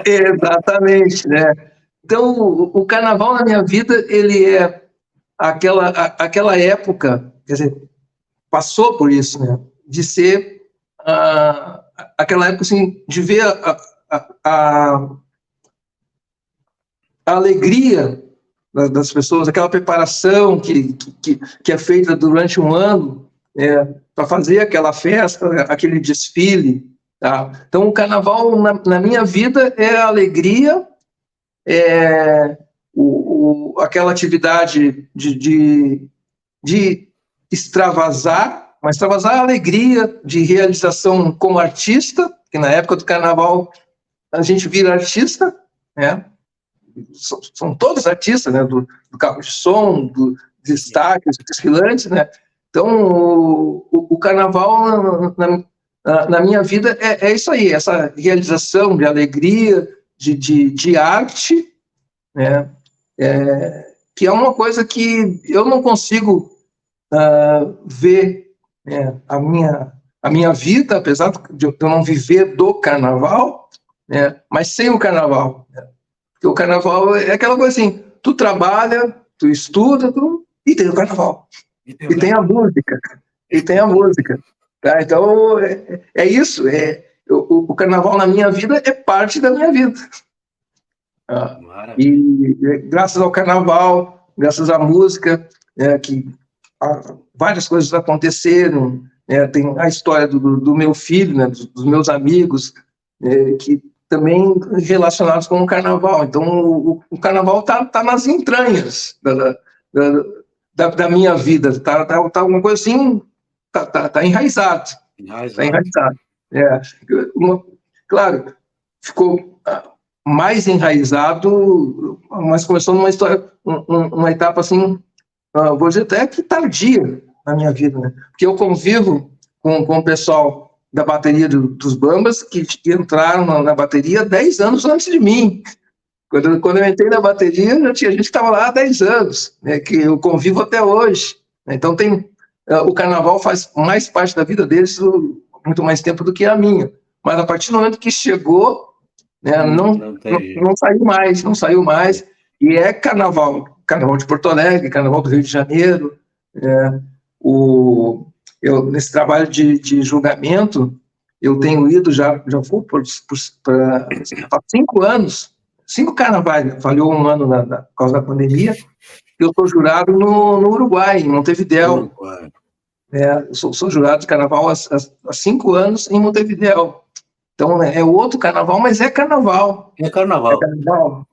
exatamente, né? Então, o carnaval na minha vida, ele é aquela época, quer dizer, passou por isso, né? De ser aquela época, assim, de ver a alegria das pessoas, aquela preparação que é feita durante um ano, para fazer aquela festa, aquele desfile, tá? Então, o carnaval, na minha vida, é a alegria, aquela atividade de extravasar, mas extravasar a alegria de realização como artista, que na época do carnaval a gente vira artista, né? São todos artistas, né? Do carro de som, do destaque, dos desfilantes, né? Então, o carnaval na minha vida é isso aí, essa realização de alegria, de arte, né? Que é uma coisa que eu não consigo ver, né, a minha vida, apesar de eu não viver do carnaval, né, mas sem o carnaval. Né? Porque o carnaval é aquela coisa assim, tu trabalha, tu estuda, e tem o carnaval. E tem a música. E tem a música. Tá? Então, é isso. O carnaval na minha vida é parte da minha vida. E graças ao carnaval, graças à música, que várias coisas aconteceram. Tem a história do meu filho, né, dos meus amigos, que também relacionados com o carnaval. Então, o carnaval está nas entranhas da minha vida. Tá uma coisa assim, tá enraizado. Está enraizado. Claro, ficou mais enraizado, mas começou numa história, uma etapa assim, vou dizer até que tardia na minha vida, né? Porque eu convivo com o pessoal da bateria dos Bambas que entraram na bateria 10 anos antes de mim. Quando eu entrei na bateria, já tinha gente que estava lá há 10 anos, né, que eu convivo até hoje. Então, o carnaval faz mais parte da vida deles muito mais tempo do que a minha. Mas a partir do momento que chegou, né, não saiu mais. E é carnaval de Porto Alegre, carnaval do Rio de Janeiro. Nesse trabalho de julgamento, eu tenho ido, já vou para 5 anos, 5 carnavais, falhou um ano por causa da pandemia, eu sou jurado no Uruguai, em Montevidéu. Eu sou jurado de carnaval há 5 anos em Montevidéu. Então, é outro carnaval, mas é carnaval. É carnaval.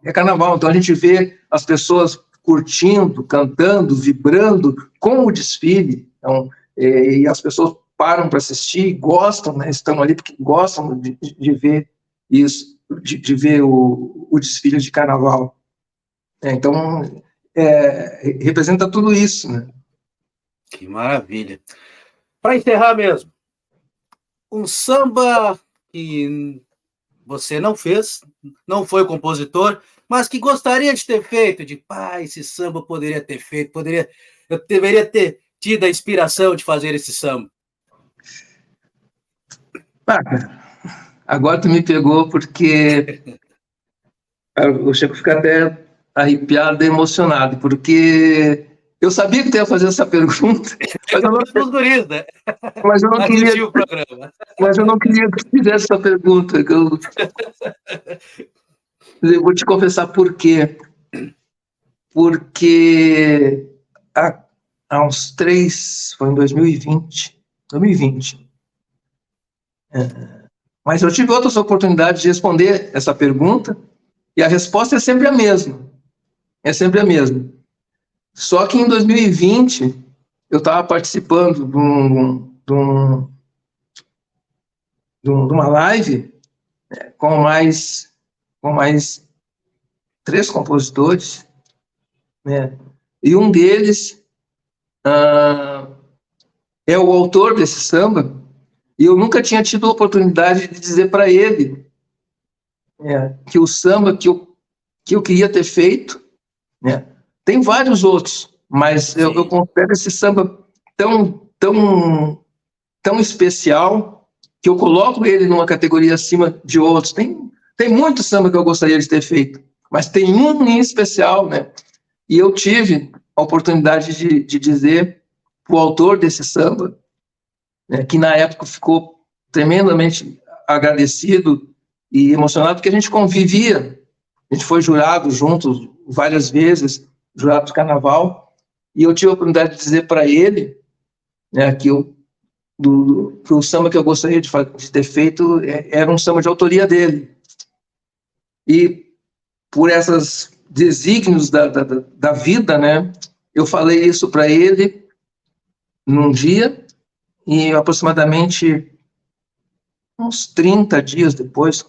É carnaval. Então, a gente vê as pessoas curtindo, cantando, vibrando com o desfile. Então, e as pessoas param para assistir, gostam, né? Estão ali porque gostam de ver isso, de ver o desfile de carnaval. Então, representa tudo isso, né? Que maravilha. Para encerrar mesmo, um samba que você não fez, não foi o compositor, mas que gostaria de ter feito, esse samba poderia ter feito, eu deveria ter tido a inspiração de fazer esse samba. Agora tu me pegou porque eu chego a ficar até arrepiado e emocionado, porque eu sabia que tu ia fazer essa pergunta, É que eu fiz pros guris, né? mas eu não queria, Assistir o programa. mas eu não queria que tu fizesse essa pergunta. Eu vou te confessar por quê. Porque há uns 3, foi em 2020, 2020. Mas eu tive outras oportunidades de responder essa pergunta e a resposta é sempre a mesma. É sempre a mesma. Só que em 2020 eu estava participando de uma live com mais 3 compositores, né? E um deles é o autor desse samba, e eu nunca tinha tido a oportunidade de dizer para ele que o samba que eu queria ter feito, né? Tem vários outros, mas eu considero esse samba tão especial que eu coloco ele numa categoria acima de outros. Tem muito samba que eu gostaria de ter feito, mas tem um em especial, né? E eu tive a oportunidade de dizer para o autor desse samba, né, que na época ficou tremendamente agradecido e emocionado, porque a gente convivia, a gente foi jurado juntos várias vezes, jurado de carnaval, e eu tive a oportunidade de dizer para ele, né, que o samba que eu gostaria de ter feito era um samba de autoria dele. E por esses desígnios da vida, né, eu falei isso para ele num dia, e aproximadamente uns 30 dias depois,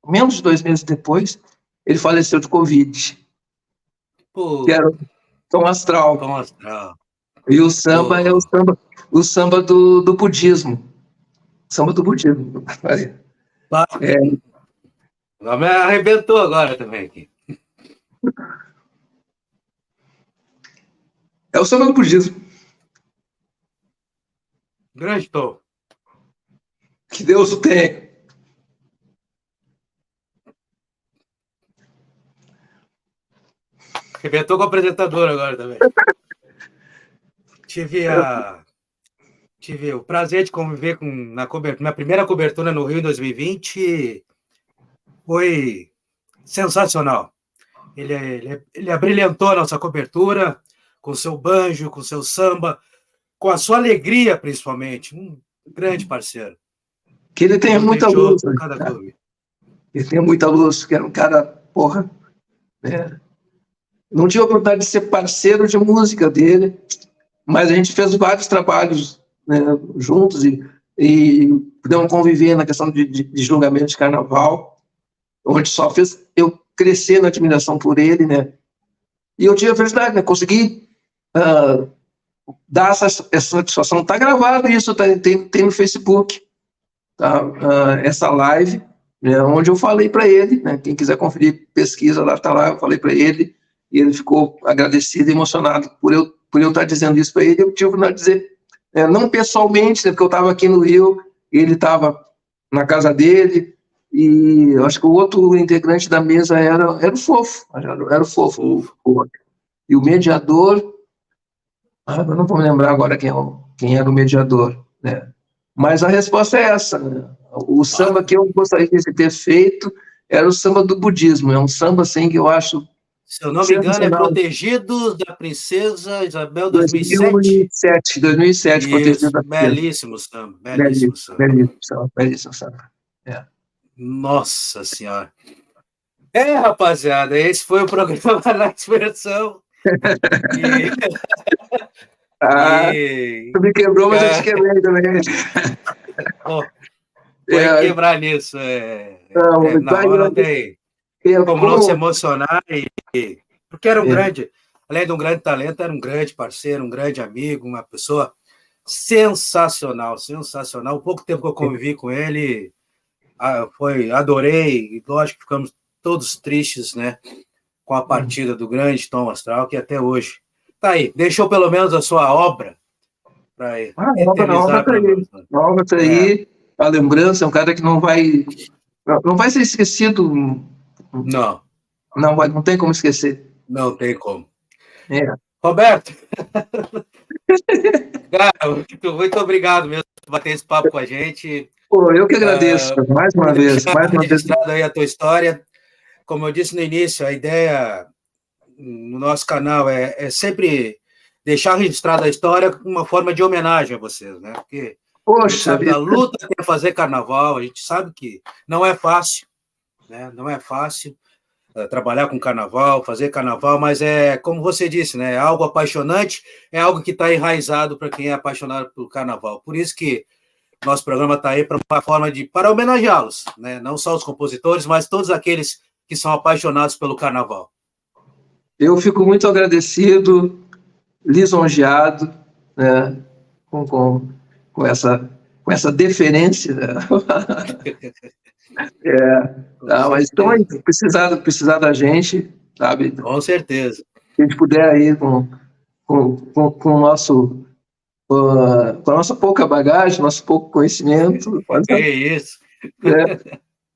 menos de 2 meses depois, ele faleceu de Covid. Pô, Que era o Tom Astral. Tom Astral. E o samba é o samba do budismo. Samba do budismo. Me arrebentou agora também aqui. É o samba do budismo. Grande Tom. Que Deus o tenha. Arrebentou com o apresentador agora também. Tive o prazer de conviver na cobertura. Minha primeira cobertura no Rio em 2020 foi sensacional. Ele abrilhantou a nossa cobertura com seu banjo, com seu samba, com a sua alegria, principalmente. Um grande parceiro. Que ele tenha muita luz. Ele tenha muita luz, que era um cara, porra, né? Não tive a oportunidade de ser parceiro de música dele, mas a gente fez vários trabalhos, né, juntos e pudemos conviver na questão de julgamento de carnaval, onde só fez eu crescer na admiração por ele, né? E eu tive a felicidade, né? Consegui dar essa satisfação. Está gravado isso, tem no Facebook, tá? Essa live, né, onde eu falei para ele, né? Quem quiser conferir, pesquisa lá, está lá, eu falei para ele, e ele ficou agradecido e emocionado por eu estar dizendo isso para ele. Eu tive que dizer, não pessoalmente, né, porque eu estava aqui no Rio, ele estava na casa dele, e eu acho que o outro integrante da mesa era o Fofo, e o mediador, eu não vou me lembrar agora quem era o mediador, né? Mas a resposta é essa, né? O samba que eu gostaria de ter feito era o samba do budismo, é um samba assim que eu acho... Se eu não me engano, é Protegidos da Princesa Isabel 2007. 2007, Protegidos da Princesa. Belíssimo samba, belíssimo samba. Belíssimo samba. Nossa Senhora. Rapaziada, esse foi o programa na Expressão. Tu me quebrou, mas eu te quebrei também. Foi quebrar nisso. Na hora não tem como não se emocionar. Porque era um grande, além de um grande talento, era um grande parceiro, um grande amigo, uma pessoa sensacional, sensacional. O pouco tempo que eu convivi com ele, adorei, e lógico que ficamos todos tristes, né, com a partida do grande Tom Astral, que até hoje está aí. Deixou pelo menos a sua obra para eternizar para nós. A obra está aí. a lembrança, é um cara que não vai ser esquecido. Não. Não tem como esquecer. Não tem como. É. Roberto, cara, muito obrigado mesmo por bater esse papo com a gente. Pô, eu que agradeço, mais uma vez. Registrado aí a tua história. Como eu disse no início, a ideia no nosso canal é sempre deixar registrada a história como uma forma de homenagem a vocês, né? Porque a gente sabe da luta que é fazer carnaval, a gente sabe que não é fácil, né? Não é fácil trabalhar com carnaval, fazer carnaval, mas como você disse, né? É algo apaixonante, é algo que está enraizado para quem é apaixonado pelo carnaval. Por isso que nosso programa está aí para uma forma para homenageá-los, né? Não só os compositores, mas todos aqueles que são apaixonados pelo carnaval. Eu fico muito agradecido, lisonjeado, né, com essa deferência. Né? Mas então, precisar da gente, sabe? Com certeza. Se a gente puder aí com o nosso com a nossa pouca bagagem, nosso pouco conhecimento, isso.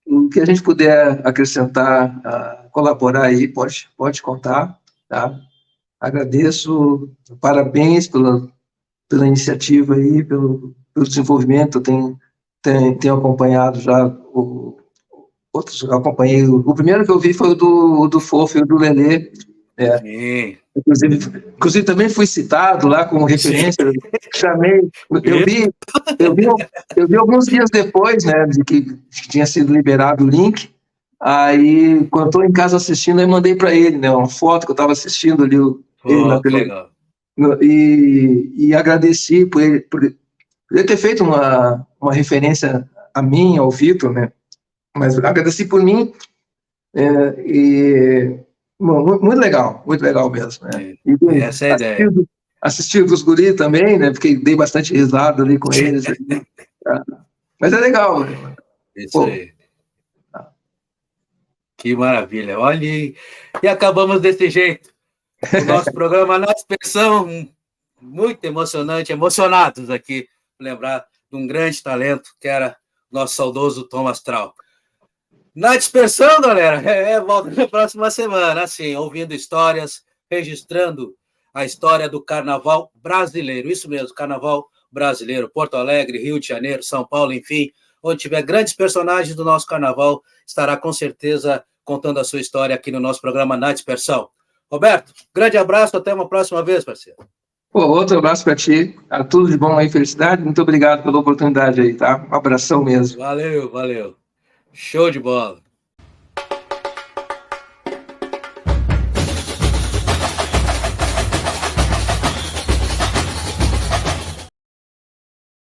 O que a gente puder acrescentar, colaborar aí, pode contar, tá? Agradeço, parabéns pela iniciativa aí, pelo desenvolvimento. Tenho acompanhado já outros, acompanhei. O primeiro que eu vi foi o do Fofo e o do Lelê. Sim. Inclusive também fui citado lá como referência. Sim. Chamei. Eu vi alguns dias depois, né, de que tinha sido liberado o link. Aí, quando estou em casa assistindo, eu mandei para ele, né, uma foto que eu estava assistindo ali. Legal. E agradeci por ele ter feito uma referência a mim, ao Vitor, né? Mas agradeci por mim muito legal mesmo, né? Essa é a ideia. Assistir os guris também, né? Porque dei bastante risada ali com eles. Mas é legal. Né? Isso aí. Que maravilha. Olha, e acabamos desse jeito. O nosso programa Na Dispersão, muito emocionante, emocionados aqui, lembrar de um grande talento que era nosso saudoso Tom Astral. Na Dispersão, galera, volta na próxima semana, assim, ouvindo histórias, registrando a história do carnaval brasileiro, isso mesmo, carnaval brasileiro, Porto Alegre, Rio de Janeiro, São Paulo, enfim, onde tiver grandes personagens do nosso carnaval, estará com certeza contando a sua história aqui no nosso programa Na Dispersão. Roberto, grande abraço, até uma próxima vez, parceiro. Outro abraço para ti, tudo de bom aí, felicidade, muito obrigado pela oportunidade aí, tá? Um abração mesmo. Valeu. Show de bola.